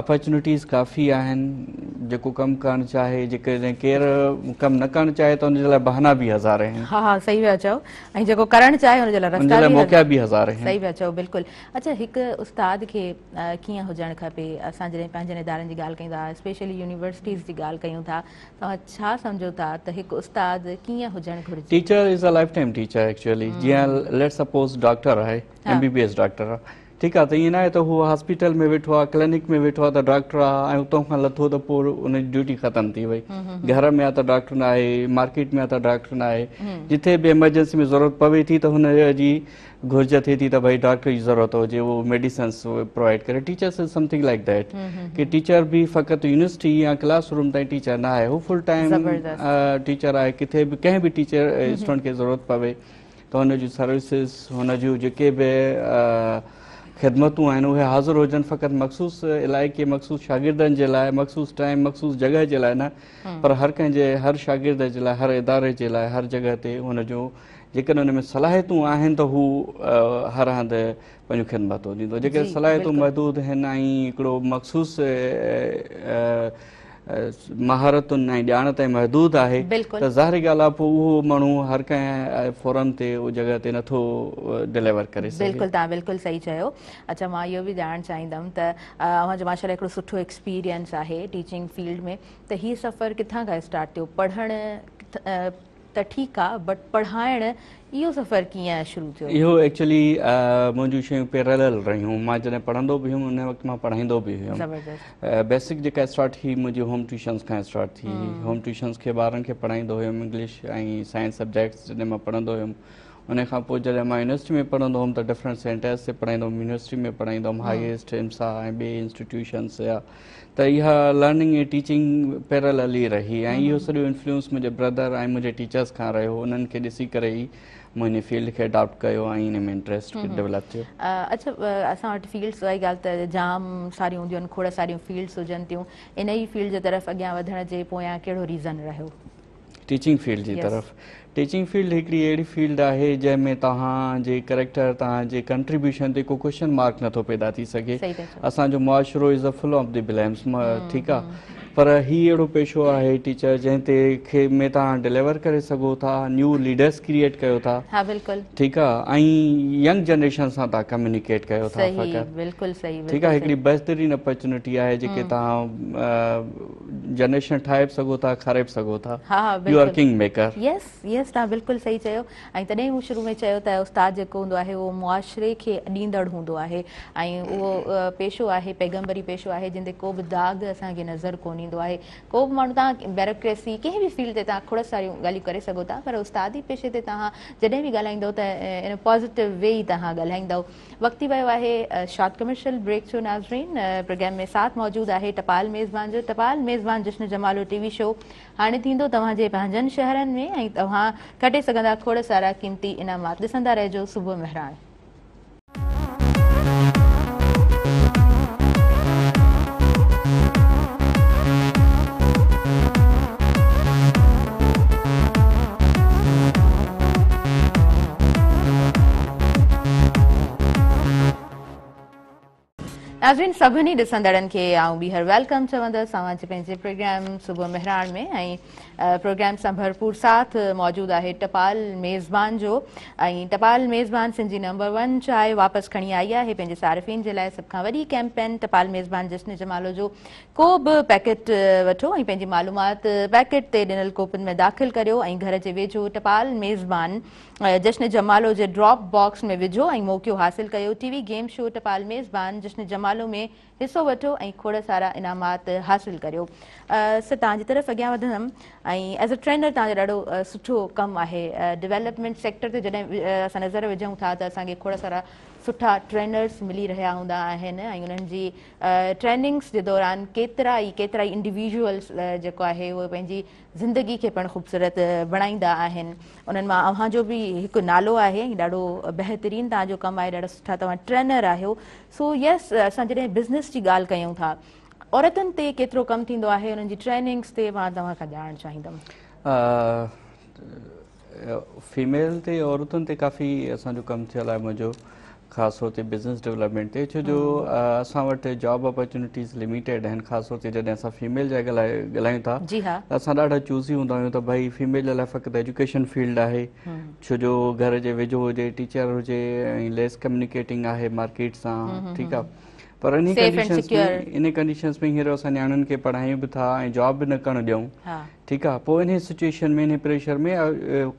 Speaker 2: अपॉर्चुनिटीज़ काफ़ी आहिनि जेको कमु करणु चाहे जेके केरु कमु न करणु चाहे त उनजे लाइ बहाना बि हज़ार आहिनि
Speaker 1: हा सही पिया चओ ऐं जेको करणु चाहे उनजे लाइ
Speaker 2: मौक़ा बि हज़ार आहिनि
Speaker 1: सही पिया चओ बिल्कुलु अच्छा हिकु उस्ताद खे कीअं हुजणु खपे असां जॾहिं पंहिंजनि इदारनि जी ॻाल्हि कयूं था स्पेशली यूनिवर्सिटीज़ जी ॻाल्हि कयूं था तव्हां छा सम्झो था त हिकु उस्ताद कीअं हुजणु घुरिजे?
Speaker 2: Teacher is a life time teacher actually. जीअं लेट सपोज डॉक्टर आहे, MBBS डॉक्टर आहे, ठीकु आहे, त ईअं न आहे त हू हॉस्पिटल में वेठो आहे, क्लिनिक में वेठो आहे त डॉक्टर आहे, ऐं उतां खां लथो त पोइ उनजी ड्यूटी ख़तमु थी वई. घर में आहे त डॉक्टर न आहे, मार्केट में आहे त डॉक्टर न आहे. जिथे बि एमरजेंसी में ज़रूरत पवे थी त हुनजी घुर्ज थिए थी त भई डॉक्टर जी ज़रूरत हुजे, उहो मेडिसिन्स प्रोवाइड करे. Teachers is something like that कि टीचर बि फ़क़ति यूनिवर्सिटी या क्लासरूम ताईं टीचर न आहे, हू फुल टाइम टीचर आहे. किथे बि कंहिं बि टीचर स्टूडेंट खे ज़रूरत पवे त हुन जूं सर्विसिस, हुन जूं जेके बि ख़िदमतूं आहिनि उहे हाज़िर हुजनि. फ़क़ति मख़सूस इलाइक़े, मख़सूस शागिर्दनि जे लाइ, मख़सूस टाइम, मख़सूस जॻह जे लाइ न, पर हर कंहिंजे, हर शागिर्द जे लाइ, हर इदारे जे लाइ, हर जॻह ते हुन जूं जेकॾहिं हुन में सलाहियतूं आहिनि त हू हर हंधि पंहिंजूं ख़िदमतूं ॾींदो. जेके सलाहियतूं महदूद आहिनि ऐं हिकिड़ो मख़सूस महारतुनि ऐं ॼाण ताईं महदूद आहे त ज़ाहिरी ॻाल्हि आहे पोइ उहो माण्हू हर कंहिं फोरम ते उहो जॻह ते नथो डिलीवर करे सघे.
Speaker 1: बिल्कुलु, तव्हां बिल्कुलु सही चयो. अच्छा, मां इहो बि ॼाणणु चाहींदमि त अव्हांजो माशाल्लाह हिकिड़ो सुठो एक्सपीरियंस आहे टीचिंग फील्ड में, त हीउ सफ़र किथां खां स्टार्ट थियो? पढ़णु त ठीकु आहे, बट पढ़ाइणु इहो सफ़र कीअं शुरू थियो?
Speaker 2: इहो एक्चुअली मुंहिंजूं शयूं पैरेलल रहियूं. मां जॾहिं पढ़ंदो बि हुयुमि उन वक़्तु मां पढ़ाईंदो बि हुयुमि. बेसिक जेका स्टार्ट थी मुंहिंजी होम ट्यूशन्स खां स्टार्ट थी. होम ट्यूशन्स खे ॿारनि खे पढ़ाईंदो हुयुमि, इंग्लिश ऐं साइंस सब्जेक्ट्स जॾहिं मां पढ़ंदो हुयुमि. उन खां पोइ जॾहिं मां यूनिवर्सिटी में पढ़ंदो हुयुमि त डिफरेंट सेंटर्स ते पढ़ाईंदो हुयुमि. यूनिवर्सिटी में पढ़ाईंदो हुयुमि, हाईएस्ट, IMSA ऐं ॿिए इंस्टीट्यूशन्स या, त इहा लर्निंग ऐं टीचिंग पैरेलल ई रही. ऐं इहो सॼो इन्फ्लुएंस मुंहिंजे ब्रदर ऐं मुंहिंजे टीचर्स खां रहियो. उन्हनि खे ॾिसी करे ई मुंहिंजे फील्ड खे अडॉप्ट कयो ऐं इन में इंट्रस्ट डेवलप थियो.
Speaker 1: अच्छा, असां वटि फील्ड्स वारी ॻाल्हि त जाम सारियूं हूंदियूं आहिनि, खोड़ सारियूं फील्ड्स हुजनि थियूं. इन ई फील्ड जे तरफ़ अॻियां वधण जे पोयां कहिड़ो रीज़न रहियो? टीचिंग
Speaker 2: फील्ड जी तरफ़. टीचिंग फील्ड हिकिड़ी अहिड़ी फील्ड आहे जंहिंमें तव्हांजे करेक्टर, तव्हांजे कंट्रीब्यूशन ते को क्वेश्चन मार्क नथो पैदा थी सघे. असांजो मुआशिरो is a full of the blames, ठीकु आहे, पर हीउ अहिड़ो पेशो आहे टीचर जंहिं ते में तव्हां डिलीवर करे सघो था, न्यू लीडर्स क्रिएट कयो था, ठीकु आहे, ऐं यंग जनरेशन सां तव्हां कम्युनिकेट कयो था. ठीकु आहे, हिकिड़ी बहितरीन अपॉर्चुनिटी आहे जेके तव्हां जनरेशन ठाहे बि सघो था, खारे बि सघो था. You are kingmaker.
Speaker 1: तव्हां बिल्कुलु सही चयो. ऐं तॾहिं मूं शुरू में चयो त उस्ताद जेको हूंदो आहे उहो मुआशिरे खे ॾींदड़ हूंदो आहे, ऐं उहो पेशो आहे, पैगम्बरी पेशो आहे, जंहिं ते को बि दाग़ असांखे नज़र कोन ईंदो आहे. को बि माण्हू, तव्हां ब्यूरोक्रेसी कंहिं बि फील्ड ते तव्हां खोड़ सारियूं ॻाल्हियूं करे सघो था, पर उस्तादी पेशे ते तव्हां जॾहिं बि ॻाल्हाईंदव त इन पॉज़िटिव वे ई तव्हां ॻाल्हाईंदव. वक़्तु वियो आहे शॉर्ट कमर्शियल ब्रेक जो. नाज़रीन, प्रोग्राम में साथ मौजूदु आहे टपाल मेज़बान जो. टपाल मेज़बान जश्न जमालो TV शो हाणे थींदो तव्हांजे पंहिंजनि शहरनि में, ऐं तव्हां कटे सघंदा खोड़ सारा क़ीमती इनामात. ॾिसंदा रहिजो सुबुह महराण. नाज़रीन, सभिनी ॾिसंदड़नि खे आऊं ॿीहर वेलकम चवंदसि अव्हांजे पंहिंजे प्रोग्राम सुबुह महराण में. ऐं प्रोग्राम सां भरपूर साथ मौजूदु आहे टपाल मेज़बान जो. ऐं टपाल मेज़बान सिंधी नंबर 1 चांहि वापसि खणी आई आहे पंहिंजे सारिफ़ीन जे लाइ. सभ खां वॾी कैंपेन टपाल मेज़बान जश्न जमालो जो. को बि पैकेट वठो ऐं पंहिंजी मालूमात पैकेट ते ॾिनल कोपन में दाख़िल करियो ऐं घर जे वेझो टपाल मेज़बान जश्न जमालो जे ड्रॉप बॉक्स में विझो ऐं मौक़ियो हासिल कयो. TV गेम शो टपाल मेज़बान जश्न जमालो में हिसो वठो ऐं खोड़ सारा इनामात हासिल करियो. तव्हांजी तरफ़ अॻियां वधंदमि. ऐं एज़ अ ट्रेनर तव्हांजो ॾाढो सुठो कमु आहे. डेवलपमेंट सेक्टर ते जॾहिं असां नज़र विझूं था त असांखे खोड़ सारा सुठा ट्रेनर्स मिली रहिया हूंदा आहिनि, ऐं उन्हनि जी ट्रेनिंग्स जे दौरान केतिरा ई इंडिविजुअल्स जेको आहे उहे पंहिंजी ज़िंदगी खे पिणु ख़ूबसूरत बणाईंदा आहिनि. उन्हनि मां अव्हांजो बि हिकु नालो आहे ऐं ॾाढो बहितरीनु तव्हांजो कमु आहे. ॾाढा सुठा तव्हां ट्रेनर आहियो. सो यस, असां जॾहिं बिज़नेस जी ॻाल्हि कयूं था, औरतुनि ते केतिरो कमु थींदो आहे उन्हनि जी ट्रेनिंग्स ते, मां तव्हां खां ॼाणणु चाहींदमि.
Speaker 2: फीमेल ते, औरतुनि ते काफ़ी असांजो कमु थियल आहे मुंहिंजो, ख़ासि तौर ते बिज़नेस डेवलपमेंट ते. छो जो असां वटि जॉब अपॉर्चुनिटीज़ लिमिटेड आहिनि. ख़ासि तौर ते जॾहिं असां फीमेल जा ॻाल्हायूं था त असां ॾाढा चूज़ी हूंदा आहियूं त भई फीमेल जे लाइ फ़क़ति एजुकेशन फील्ड आहे, छो जो घर जे वेझो हुजे, टीचर हुजे ऐं लेस कम्युनिकेटिंग आहे मार्केट सां. ठीकु आहे, त पर इन
Speaker 1: Safe and
Speaker 2: कंडीशंस में हींअर असां नियाणियुनि खे पढ़ायूं बि था ऐं जॉब बि न करणु ॾियूं,
Speaker 1: हा
Speaker 2: ठीकु आहे, पोइ इन सिचुएशन में इन प्रेशर में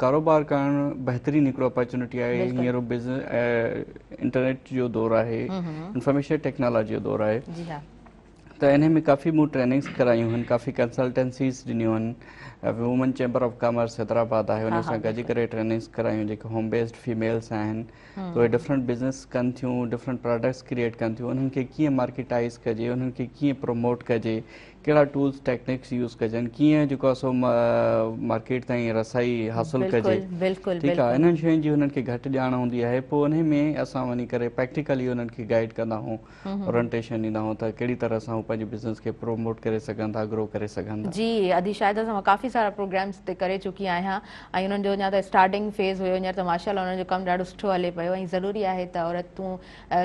Speaker 2: कारोबार करणु बहितरीनु हिकिड़ो अपॉर्चुनिटी आहे। हींअर बिज़नेस इंटरनेट जो दौरु आहे, इंफॉर्मेशन टेक्नोलॉजी जो दौरु आहे,
Speaker 1: जी हा
Speaker 2: त इन में काफ़ी मूं ट्रेनिंग्स करायूं आहिनि, काफ़ी कंसल्टेंसीज़ ॾिनियूं आहिनि। Woman chamber of commerce Hyderabad आहे, हुन सां गॾिजी करे ट्रेनिंग्स करायूं जेके होम बेस्ड फीमेल्स आहिनि, त उहे डिफरेंट बिज़नेस कनि थियूं, डिफरेंट प्रोडक्ट्स क्रिएट कनि थियूं, उन्हनि खे कीअं मार्केटाइज़ कजे, उन्हनि खे कीअं प्रमोट कजे, कहिड़ा टूल्स टेक्निक्स यूज़ कजनि, कीअं जेको आहे सो मार्केट ताईं रसाई हासिलु कजे, ठीकु आहे। इन्हनि शयुनि जी हुननि खे घटि ॼाण हूंदी आहे, पोइ उन में असां वञी करे प्रैक्टिकली उन्हनि खे गाइड कंदा आहियूं, ओरिएंटेशन ॾींदा आहियूं त कहिड़ी तरह सां हू पंहिंजे बिज़नेस खे प्रमोट करे सघनि था, ग्रो करे सघनि था।
Speaker 1: जी अदी शायदि असां काफ़ी सारा प्रोग्राम्स ते करे चुकी आहियां ऐं उन्हनि जो अञा त स्टार्टिंग फेज़ हुयो, हींअर त माशाल्लाह उन्हनि जो कमु ॾाढो सुठो हले पियो ऐं ज़रूरी आहे त औरतूं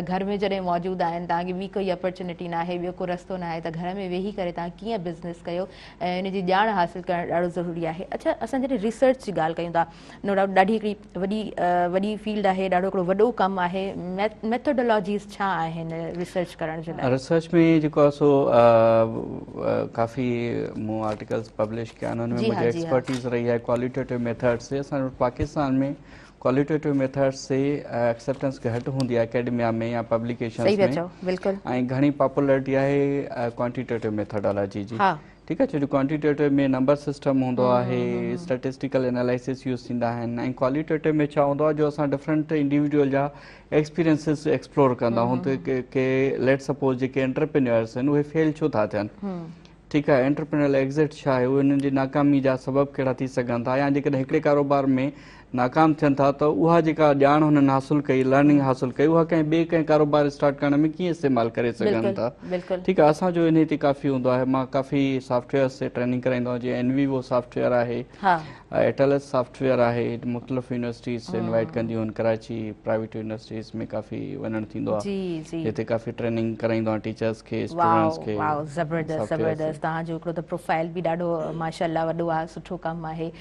Speaker 1: घर में जॾहिं मौजूदु आहिनि, तव्हांखे ॿी कोई अपॉर्चुनिटी न आहे, ॿियो को रस्तो न आहे, त घर में वेही करे तव्हां कीअं बिज़नेस कयो ऐं इन जी ॼाण हासिलु करणु ॾाढो ज़रूरी आहे। अच्छा, असां जॾहिं रिसर्च जी ॻाल्हि कयूं था, नो डाउट ॾाढी हिकिड़ी वॾी फील्ड आहे, ॾाढो हिकिड़ो वॾो कमु आहे, मेथोडोलॉजीज़ छा आहिनि रिसर्च करण जे लाइ?
Speaker 2: रिसर्च में जेको आहे सो काफ़ी मूं आर्टिकल्स पब्लिश कया आहिनि, हुन में मुंहिंजी एक्सपर्टीज़ रही है क्वालिटेटिव मेथड्स से। असां पाकिस्तान में क्वालिटेटिव मेथड्स से एक्सेप्टेंस घटि हूंदी आहे एकेडमिया में या पब्लिकेशंस में, ऐं घणी पॉपुलरिटी आहे क्वांटिटेटिव मेथडोलॉजी जी, ठीकु आहे। छो जो क्वांटिटेटिव में नंबर सिस्टम हूंदो आहे, स्टैटिस्टिकल एनालिसिस यूज़ थींदा आहिनि, ऐं क्वालिटेटिव में छा हूंदो आहे जो असां डिफरेंट इंडिविजुअल जा एक्सपीरियंसिस एक्सप्लोर कंदा आहियूं, त के लेट सपोज जेके एंटरप्रेन्योर्स आहिनि उहे फेल छो था थियनि, ठीकु आहे, एंटरप्रेन्योरल एग्ज़िट छा आहे, उहे उन्हनि जी नाकामी जा सबब कहिड़ा थी सघनि था, या जेकॾहिं हिकिड़े कारोबार में नाकाम थियनि था त उहा जेका ॼाण हुननि हासिलु कई, लर्निंग हासिलु कई, उहा कंहिं ॿिए कंहिं कारोबार स्टार्ट करण में कीअं इस्तेमालु करे सघनि था, ठीकु आहे। असांजो इन ते काफ़ी हूंदो आहे, मां काफ़ी सॉफ्टवेयर्स ते ट्रेनिंग कराईंदो आहियां, जीअं एनवीवो सॉफ्टवेयर आहे, एटलस सॉफ्टवेयर आहे, मुख़्तलिफ़ यूनिवर्सिटीज़ इनवाइट कंदियूं आहिनि, कराची प्राइवेट यूनिवर्सिटीज़ में काफ़ी वञणु थींदो आहे, जिते काफ़ी ट्रेनिंग कराईंदो आहियां टीचर्स खे, स्टूडेंट्स खे।
Speaker 1: ज़बरदस्त ज़बरदस्त, तव्हांजो हिकिड़ो त प्रोफाइल बि ॾाढो माशाल्लाह वॾो आहे, सुठो कमु आहे।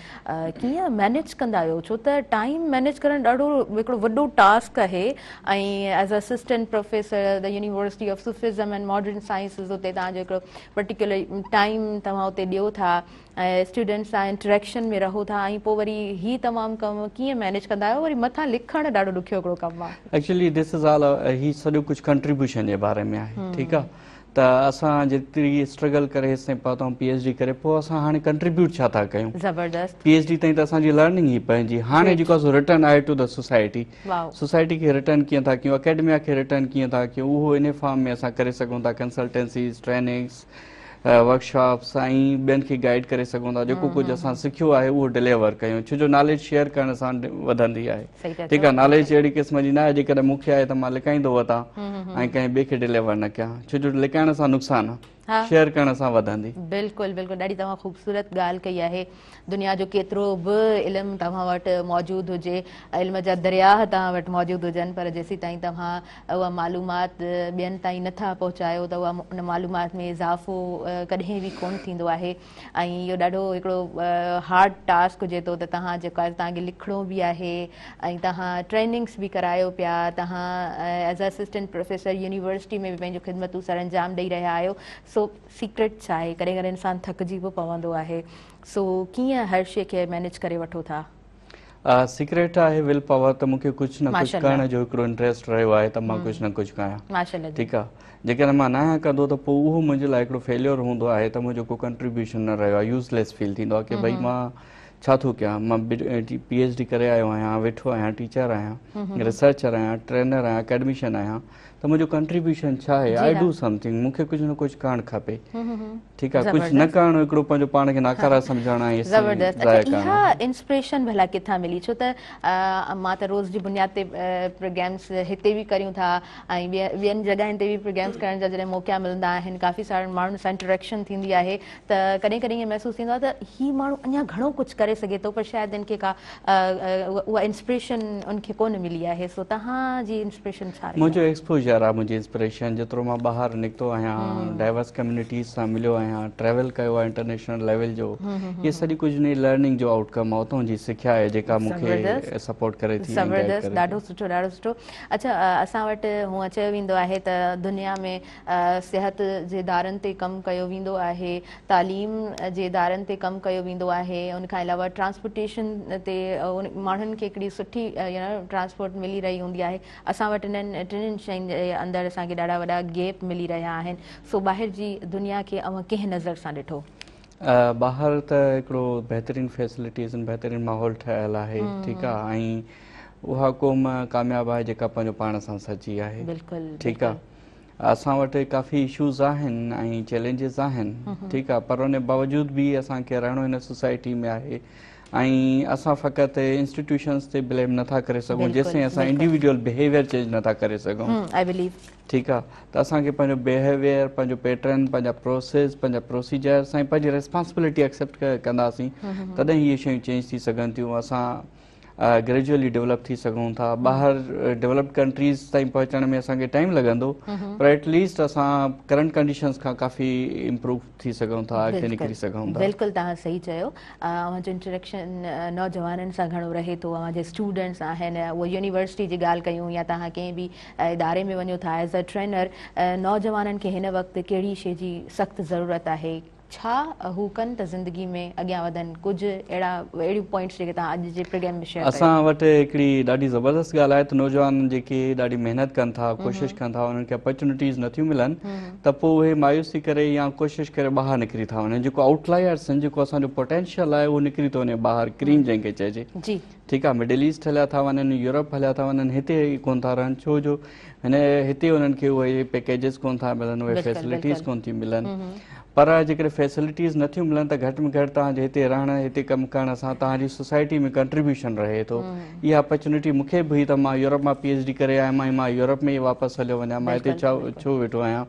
Speaker 1: कीअं मैनेज कंदा आहियो, छो त टाइम मैनेज करणु ॾाढो हिकिड़ो वॾो टास्क आहे, ऐं as assistant professor the University of Sufism and Modern sciences, उते तव्हांजो हिकिड़ो पर्टिकुलर टाइम तव्हां उते ॾियो था, ऐं स्टूडेंट्स सां इंटरेक्शन में रहो था, ऐं पोइ वरी ही तमामु कमु कीअं मैनेज कंदा आहियो, वरी मथां लिखणु ॾाढो ॾुखियो हिकिड़ो कमु आहे।
Speaker 2: Actually this is all he सॼो कुझु कंट्रीब्यूशन जे बारे में आहे, ठीकु आहे। त असां जेतिरी स्ट्रगल करे हेसिताईं पहुतऊं PhD करे, पोइ असां हाणे कंट्रीब्यूट छा था कयूं,
Speaker 1: ज़बरदस्त
Speaker 2: PhD ताईं त असांजी लर्निंग ई पंहिंजी, हाणे जेको आहे सो रिटर्न आहे टू द सोसाइटी, सोसाइटी खे रिटर्न कीअं था कयूं, अकेडमिया खे रिटर्न कीअं था कयूं, उहो इन फॉर्म में असां करे सघूं था, कंसल्टेंसीज़, ट्रेनिंग्स, वर्कशॉप्स, ऐं ॿियनि खे गाइड करे सघूं था, जेको कुझु असां सिखियो आहे उहो डिलीवर कयूं, छो जो नॉलेज शेयर करण सां वधंदी आहे, ठीकु आहे। नॉलेज अहिड़ी क़िस्म जी न आहे जेकॾहिं मूंखे आहे त मां लिकाईंदो वठां ऐं कंहिं ॿिए खे डिलीवर न कयां, छो जो लिकाइण सां नुक़सानु आहे, शेयर करण सां वधंदी।
Speaker 1: बिल्कुलु बिल्कुलु, ॾाढी तव्हां ख़ूबसूरत ॻाल्हि कई आहे। दुनिया जो केतिरो बि इल्मु तव्हां वटि मौजूदु हुजे, इल्म जा दरिया तव्हां वटि मौजूदु हुजनि, पर जेसीं ताईं तव्हां उहा मालूमात ॿियनि ताईं नथा पहुचायो त उहा उन मालूमात में इज़ाफ़ो कॾहिं बि कोन थींदो आहे, ऐं इहो ॾाढो हिकिड़ो हार्ड टास्क हुजे थो त तव्हां जेको आहे तव्हांखे लिखिणो बि आहे, ऐं तव्हां ट्रेनिंग्स बि करायो पिया, तव्हां एज़ असिस्टेंट प्रोफेसर यूनिवर्सिटी में बि पंहिंजो ख़िदमतूं सर अंजाम ॾेई रहिया आहियो। सो सीक्रेट छा आहे, कॾहिं कॾहिं इंसानु थकिजी बि पवंदो आहे, सो कीअं हर शइ खे मैनेज करे वठो था?
Speaker 2: सीक्रेट आहे विल पावर, त मूंखे कुझु न कुझु करण जो हिकिड़ो इंट्रस्ट रहियो आहे, त मां कुझु न कुझु कयां, ठीकु आहे। जेकॾहिं मां न आहियां कंदो त पोइ उहो मुंहिंजे लाइ हिकिड़ो फेलियर हूंदो आहे, त मुंहिंजो को कंट्रीब्यूशन न रहियो आहे, यूज़लेस फील थींदो आहे की भई मां छा थो कयां, मां PhD करे आयो आहियां, वेठो आहियां, टीचर आहियां, रिसर्चर आहियां, ट्रेनर आहियां, अकेडमिशन आहियां, त मुंहिंजो कंट्रीब्यूशन छा आहे, आई डू समथिंग, मूंखे कुझु न कुझु करणु खपे, ठीकु आहे। कुझु न करणु हिकिड़ो पंहिंजो पाण खे नाकारा सम्झणु आहे।
Speaker 1: इहा इंस्पिरेशन भला किथां मिली, छो त मां त रोज़ जी बुनियाद ते प्रोग्राम्स हिते बि करियूं था, ऐं ॿियनि जॻहियुनि ते बि प्रोग्राम्स करण जा जॾहिं मौक़ा मिलंदा आहिनि, काफ़ी सारनि माण्हुनि सां इंटरेक्शन थींदी आहे, त कॾहिं कॾहिं ईअं महसूसु थींदो आहे त हीउ माण्हू अञा घणो कुझु करे सघे थो, पर शायदि इनखे का उहा इंस्पिरेशन उनखे कोन मिली आहे। सो तव्हांजी इंस्पिरेशन छा आहे?
Speaker 2: मुंहिंजो एक्सपोजर एक्सपोजर आहे मुंहिंजी इंस्पिरेशन। जेतिरो मां ॿाहिरि निकितो आहियां, डाइवर्स कम्युनिटीज़ सां मिलियो आहियां, ट्रैवल कयो आहे इंटरनेशनल लेवल जो, इहे सॼी कुझु नई लर्निंग जो आउटकम आहे, उतां जी सिखिया आहे जेका मूंखे सपोर्ट करे थी।
Speaker 1: ज़बरदस्त, ॾाढो सुठो, ॾाढो सुठो। अच्छा, असां वटि हूअं चयो वेंदो आहे त दुनिया में सिहत जे इदारनि ते कमु कयो वेंदो आहे, तालीम जे इदारनि ते कमु कयो वेंदो आहे, उन खां अलावा ट्रांसपोर्टेशन ते माण्हुनि खे हिकिड़ी सुठी ट्रांसपोर्ट मिली रही हूंदी आहे। असां वटि इन्हनि टिनि शयुनि जे अंदरि असांखे ॾाढा वॾा गैप मिली रहिया आहिनि। सो ॿाहिरि जी दुनिया खे अव्हां कंहिं नज़र सां ॾिठो?
Speaker 2: ॿाहिरि त हिकिड़ो बहितरीनु फैसिलिटीज़ आहिनि, बहितरीनु माहौल ठहियलु आहे, ठीकु आहे, ऐं उहा क़ौम कामयाबु आहे जेका पंहिंजो पाण सां सची आहे।
Speaker 1: बिल्कुलु,
Speaker 2: ठीकु आहे। असां वटि काफ़ी इशूज़ आहिनि ऐं चैलेंजिस आहिनि, ठीकु आहे, पर उन बावजूदि बि असांखे रहणो हिन सोसाइटी में आहे ऐं असां फ़क़ति इंस्टीट्यूशन्स ते ब्लेम नथा करे सघूं जेसिताईं असां इंडिविजुअल बिहेवियर चेंज नथा करे सघूं। ठीकु आहे, त असांखे पंहिंजो बिहेवियर, पंहिंजो पैटर्न, पंहिंजा प्रोसेस, पंहिंजा प्रोसीजर्स ऐं पंहिंजी रिस्पॉन्सिबिलिटी एक्सेप्ट कंदासीं तॾहिं इहे शयूं चेंज थी सघनि थियूं। असां ग्रेजुअली डेवलप थी सघूं था। ॿाहिरि डेवलप्ड कंट्रीज़ ताईं पहुचण में असांखे टाइम लॻंदो, पर एटलीस्ट असां करंट कंडीशन्स खां काफ़ी इम्प्रूव थी सघूं था, अॻिते निकिरी सघूं था।
Speaker 1: बिल्कुलु, तव्हां सही चयो। अव्हांजो इंटरेक्शन नौजवाननि सां घणो रहे थो, अव्हांजे स्टूडेंट्स आहिनि, उहा यूनिवर्सिटी जी ॻाल्हि कयूं या तव्हां कंहिं बि इदारे में वञो था एज़ अ ट्रेनर, नौजवाननि खे हिन वक़्तु कहिड़ी शइ जी सख़्तु ज़रूरत आहे? छा हू कनि त ज़िंदगी में अॻियां वधनि? कुझु अहिड़ियूं पॉइंट्स जेके तव्हां अॼु जे प्रोग्राम में शेयर कयो।
Speaker 2: असां वटि हिकिड़ी ॾाढी ज़बरदस्त ॻाल्हि आहे त नौजवान जेके ॾाढी महिनत कनि था, कोशिशि कनि था, उन्हनि खे अपॉर्चुनिटीज़ नथियूं मिलनि त पोइ उहे मायूसी करे या कोशिशि करे ॿाहिरि निकिरी था वञनि। जेको आउटलायर्स आहिनि, जेको असांजो पोटेंशियल आहे, उहो निकिरी थो वञे ॿाहिरि, क्रीम जंहिंखे चइजे। ठीकु आहे, मिडल ईस्ट हलिया था वञनि, यूरोप हलिया था वञनि, हिते कोन था रहनि, छो जो हिते उन्हनि खे उहे पैकेजिस कोन था मिलनि, उहे फैसिलिटीज़ कोन थियूं मिलनि। पर जेकॾहिं फैसिलिटीज़ नथियूं मिलनि त घटि में घटि तव्हांजे हिते रहण, हिते कमु करण सां तव्हांजी सोसाइटी में कंट्रीब्यूशन रहे थो। इहा अपॉर्चुनिटी मूंखे बि हुई त मां यूरोप मां PhD करे आयुमि ऐं मां यूरोप में ई वापसि हलियो वञा। मां हिते छो वेठो आहियां,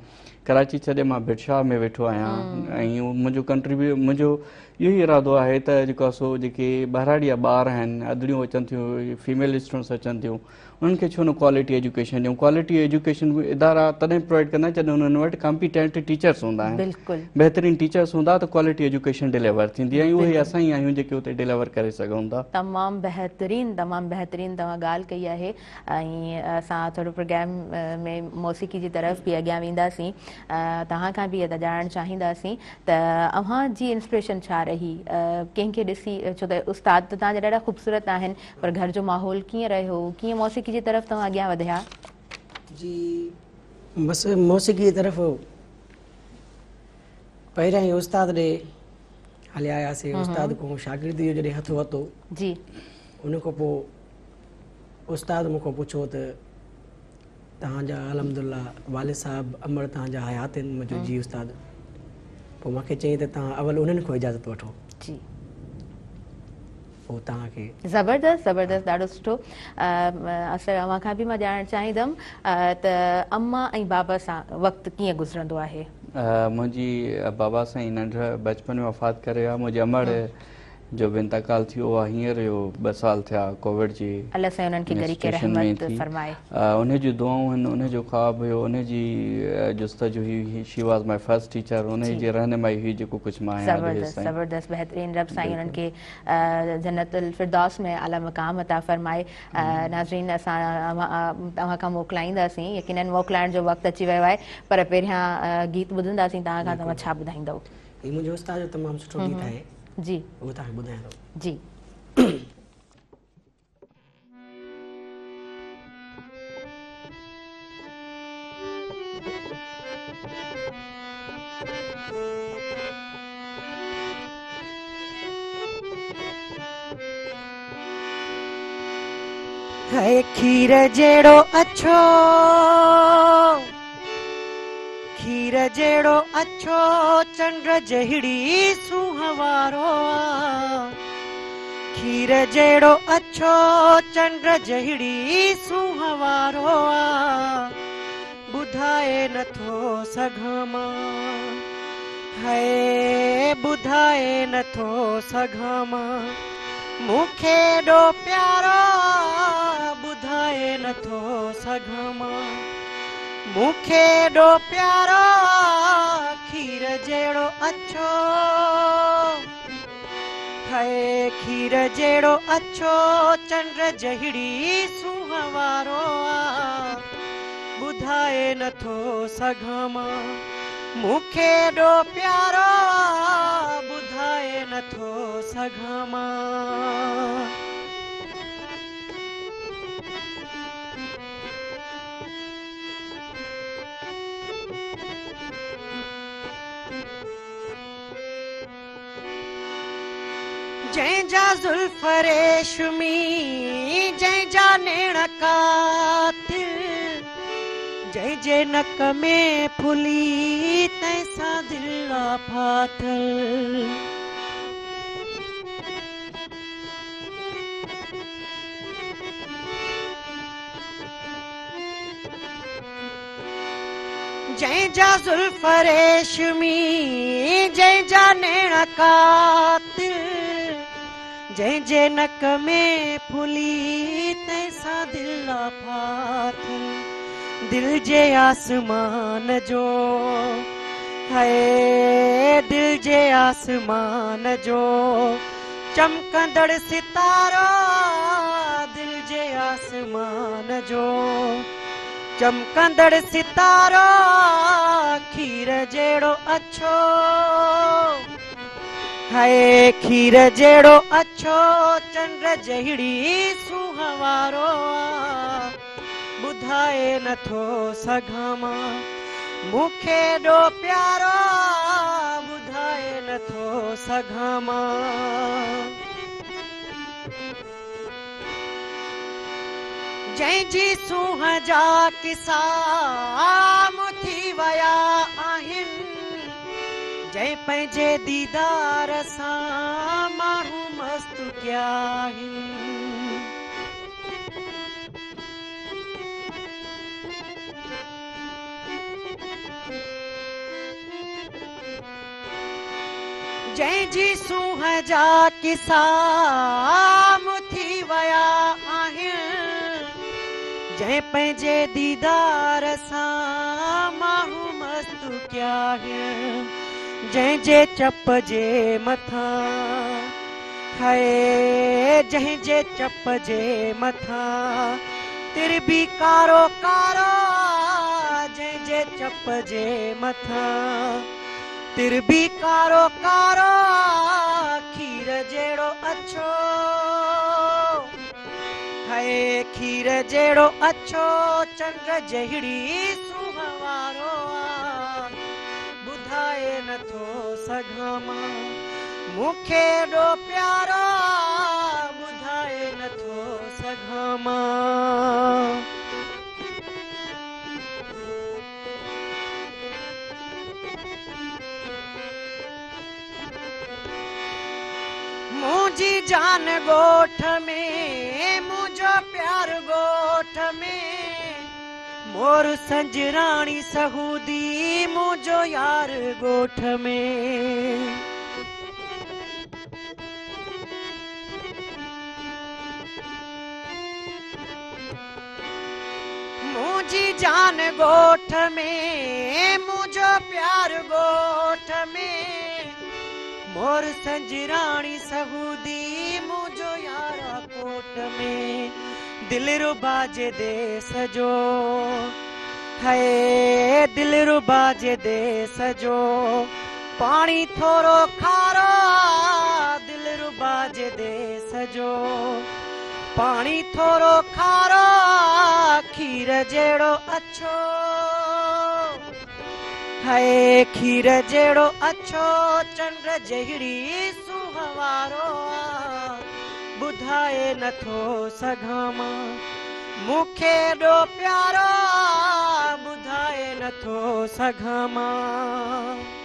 Speaker 2: कराची छॾे मां बिरशाह में वेठो आहियां ऐं मुंहिंजो इहो ई इरादो आहे त जेको आहे सो जेके ॿाहिराड़िया ॿार आहिनि, अदड़ियूं अचनि थियूं, फीमेल स्टूडेंट्स अचनि थियूं, उन्हनि खे छो न क्वालिटी एजुकेशन ॾियूं। क्वालिटी एजुकेशन इदारा तॾहिं प्रोवाइड कंदा जॾहिं उन्हनि वटि कॉम्पिटेंट टीचर्स हूंदा आहिनि, बहितरीनु टीचर्स हूंदा त क्वालिटी एजुकेशन डिलीवर थींदी ऐं उहे असां ई आहियूं जेके उते डिलीवर करे सघूं था।
Speaker 1: तमामु बहितरीनु, तमामु बहितरीनु तव्हां ॻाल्हि कई आहे। ऐं असां थोरो प्रोग्राम में मौसीक़ी जी तरफ़ बि अॻियां वेंदासीं। तव्हां खां बि ॼाणणु चाहींदासीं त अव्हांजी इंस्पिरेशन छा रही कंहिंखे ॾिसी? छो त उस्ताद त तव्हांजा ॾाढा ख़ूबसूरत आहिनि, पर घर जो माहौल कीअं रहियो, कीअं मौसीक़ी जी तरफ़ तव्हां अॻियां वधिया?
Speaker 4: जी बसि मौसीक़ी जी तरफ़ पहिरियां ई उस्ताद ॾे हलिया आयासीं। उस्ताद खां शागिर्दी जो जॾहिं हथु वरितो जी, उन खां पोइ उस्ताद मूंखां पुछो त तव्हांजा अलहमदुलिल्लाह वालिद साहिबु अमर तव्हांजा हयात आहिनि? मुंहिंजो जी उस्ताद। पोइ मूंखे चई त तव्हां अवल उन्हनि खां इजाज़त वठो जी, पोइ तव्हांखे। ज़बरदस्त,
Speaker 1: ज़बरदस्त, ॾाढो सुठो। असां अव्हां खां बि मां ॼाणणु चाहींदमि त अम्मा ऐं बाबा सां वक़्तु कीअं गुज़रंदो आहे?
Speaker 2: मुंहिंजी बाबा साईं नंढ बचपन में वफ़ात करे विया। मुंहिंजी अमड़ जो बि इंतकाल थियो आहे हींअर इहो 2 साल थिया कोविड जी सिचुएशन में थी। उन जूं दुआऊं आहिनि, उन जो ख़्वाबु हुयो, उन जी जुस्तजू हुई। She was my first teacher, उन जी रहनुमाई हुई जेको कुझु मां
Speaker 1: ज़बरदस्त, बहितरीनु। रब साईं उन्हनि खे जन्नतुल फिरदौस में आला मक़ाम अता फरमाए। नाज़रीन, असां तव्हां खां मोकिलाईंदासीं, यकीनन मोकिलाइण जो वक़्तु अची वियो आहे, पर पहिरियां गीत ॿुधंदासीं तव्हां खां। तव्हां छा ॿुधाईंदव?
Speaker 4: मुंहिंजो उस्ताद जो तमामु सुठो गीत आहे
Speaker 1: जी,
Speaker 4: वो तव्हांखे ॿुधायां थो
Speaker 1: जी।
Speaker 3: है खीर जेड़ो अच्छो, खीर जेड़ो अच्छो, चंद्र जहिड़ी सुहवारो। खीर जेड़ो अच्छो, चंद्र जहिड़ी सुहवारो। बुधाए नथो सघां मां, है बुधाए नथो सघां मां, मूंखे एॾो प्यारो बुधाए नथो सघां मां। मूंखे एॾो प्यारो खीर जहिड़ो अछो है खीर जहिड़ो अछो चंड जहिड़ी सूंहं वारो आ ॿुधाए नथो सघां मां मूंखे एॾो प्यारो ॿुधाए नथो सघां मां जंहिंजा ज़ुल्फ रेशमी जंहिंजा नेण कातिल जंहिंजे नक में फुली तंहिंसां दिल आ फाथल जंहिंजा ज़ुल्फ रेशमी जंहिंजा नेण कातिल जंहिंजे नक में फुली तंहिंसां दिल आ फाथल दिल जे आसमान जो है दिल जे आसमान जो चमकंदड़ सितारो दिल जे आसमान जो चमकंदड़ सितारो खीर जहिड़ो अछो है खीर जहिड़ो अछो चंड जहिड़ी सूंहं वारो आ ॿुधाए नथो सघां मां मूंखे एॾो प्यारो ॿुधाए नथो सघां मां जंहिंजी सूंहं जा किसा मुथी विया आहिनि जंहिं पंहिंजे दीदार सां माण्हू मस्तु कया आहिनि जंहिंजी सूंहं जा किसा मुथी विया आहिनि जंहिं पंहिंजे दीदार सां माण्हू मस्तु कया आहिनि जंहिंजे चप जे मथां है जंहिंजे चप जे मथां तिरबी कारो कारो जंहिंजे चप जे मथां तिरबी कारो कारो खीर जहिड़ो अछो है खीर जहिड़ो अछो चंड जहिड़ी सूंहं वारो आ ॿुधाए नथो सघां मां मूंखे एॾो प्यारो ॿुधाए नथो सघां मां मुंहिंजी जान ॻोठ में मुंहिंजो प्यार ॻोठ में मोर संजराणी सहूदी मुंहिंजो यार ॻोठ में मुंहिंजी जान ॻोठ में मुंहिंजो प्यार ॻोठ में मोर संजराणी सहूदी मुंहिंजो यारा कोट में दिलरुबा जे देस जो है दिलरुबा जे देस जो पाणी थोरो खारो दिलरुबा जे देस जो पाणी थोरो खारो खीर जहिड़ो अछो है खीर जहिड़ो अछो चंड जहिड़ी सूंहं वारो आ ॿुधाए नथो सघां मां मूंखे एॾो प्यारो ॿुधाए नथो सघां मां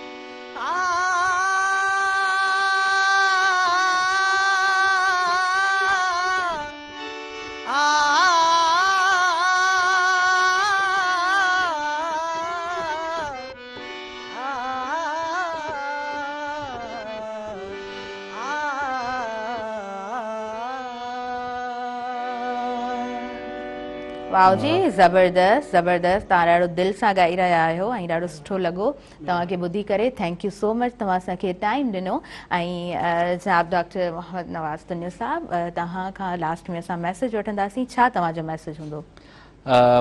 Speaker 1: वाह जी, ज़बरदस्त ज़बरदस्त, तव्हां ॾाढो दिलि सां ॻाई रहिया आहियो ऐं ॾाढो सुठो लॻो तव्हांखे ॿुधी करे। थैंक यू सो मच, तव्हां असांखे टाइम ॾिनो। ऐं जनाब डॉक्टर मोहम्मद नवाज़ तुनियो साहब, तव्हां खां लास्ट में असां मैसेज वठंदासीं, छा तव्हांजो मैसेज हूंदो?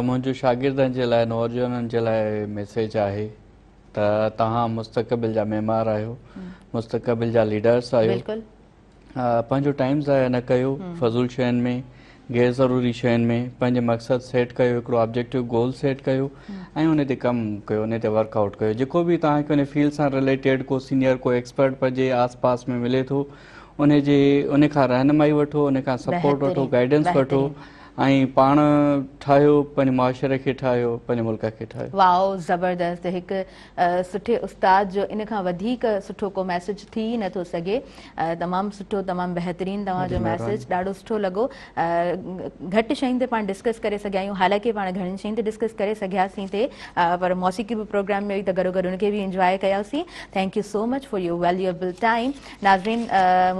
Speaker 2: मुंहिंजो शागिर्दनि जे लाइ, नौजवाननि जे लाइ मैसेज आहे त तव्हां मुस्तक़बिल जा मेमार आहियो, मुस्तक़बिल जा लीडर्स आहियो।
Speaker 1: बिल्कुलु।
Speaker 2: पंहिंजो टाइम ज़ाया न कयो फज़ूल शयुनि में, गैर ज़रूरी शयुनि में। पंहिंजे मक़सदु सेट कयो, हिकिड़ो ऑब्जेक्टिव गोल सेट कयो ऐं उन ते कमु कयो, उन ते वर्कआउट कयो। जेको बि तव्हांखे उन फील्ड सां रिलेटेड को सीनियर, को एक्सपर्ट पंहिंजे आस पास में मिले थो, उन खां रहनुमाई वठो, उन खां सपोर्ट वठो, गाइडेंस वठो ऐं पाण ठाहियो, पंहिंजे मुआशरे खे ठाहियो, पंहिंजे मुल्क खे ठाहियो।
Speaker 1: वाओ ज़बरदस्त, हिकु सुठे उस्ताद जो इन खां वधीक सुठो को मैसेज थी नथो सघे। तमामु सुठो, तमामु बहितरीनु तव्हांजो मैसेज, ॾाढो सुठो लॻो। घटि शयुनि ते पाण डिस्कस करे सघिया आहियूं, हालांकि पाण घणनि शयुनि ते डिस्कस करे सघियासीं थे, पर मौसीक़ी बि प्रोग्राम में हुई त गॾोगॾु उनखे बि इंजॉय कयासीं। Thank you so much for your valuable time. नाज़रीन,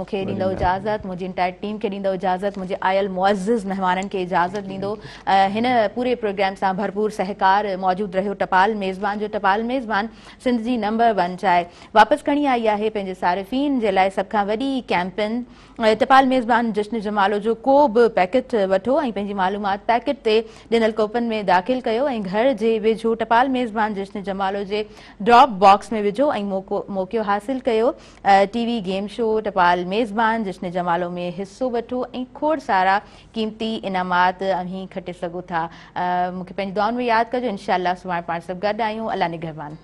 Speaker 1: मूंखे ॾींदो इजाज़त, मुंहिंजी इंटायर टीम खे ॾींदो इजाज़त, मुंहिंजे आयल मुअज़्ज़िज़ महिमाननि खे इजाज़त ॾींदो। हिन पूरे प्रोग्राम सां भरपूर सहकार मौजूदु रहियो टपाल मेज़बान जो। टपाल मेज़बान सिंध जी नंबर 1 चाहे वापसि खणी आई आहे पंहिंजे सारिफ़ीन जे लाइ सभ खां वॾी कैंपेन। टपाल मेज़बान जश्न जमालो जो को बि पैकेट वठो ऐं पंहिंजी मालूमात पैकेट ते ॾिनल कोपन में दाख़िल कयो ऐं घर जे वेझो टपाल मेज़बान जश्न जमालो जे ड्रॉप बॉक्स में विझो ऐं मौक़ो हासिल कयो टीवी गेम शो टपाल मेज़बान जश्न जमालो में हिसो वठो ऐं खोड़ सारा क़ीमती इनामात अहीं खटे सघो था। मूंखे पंहिंजी दुआउनि में यादि कजो। इंशाअल्लाह सुभाणे पाण सभु गॾु आहियूं। अल्लाह निगहबान।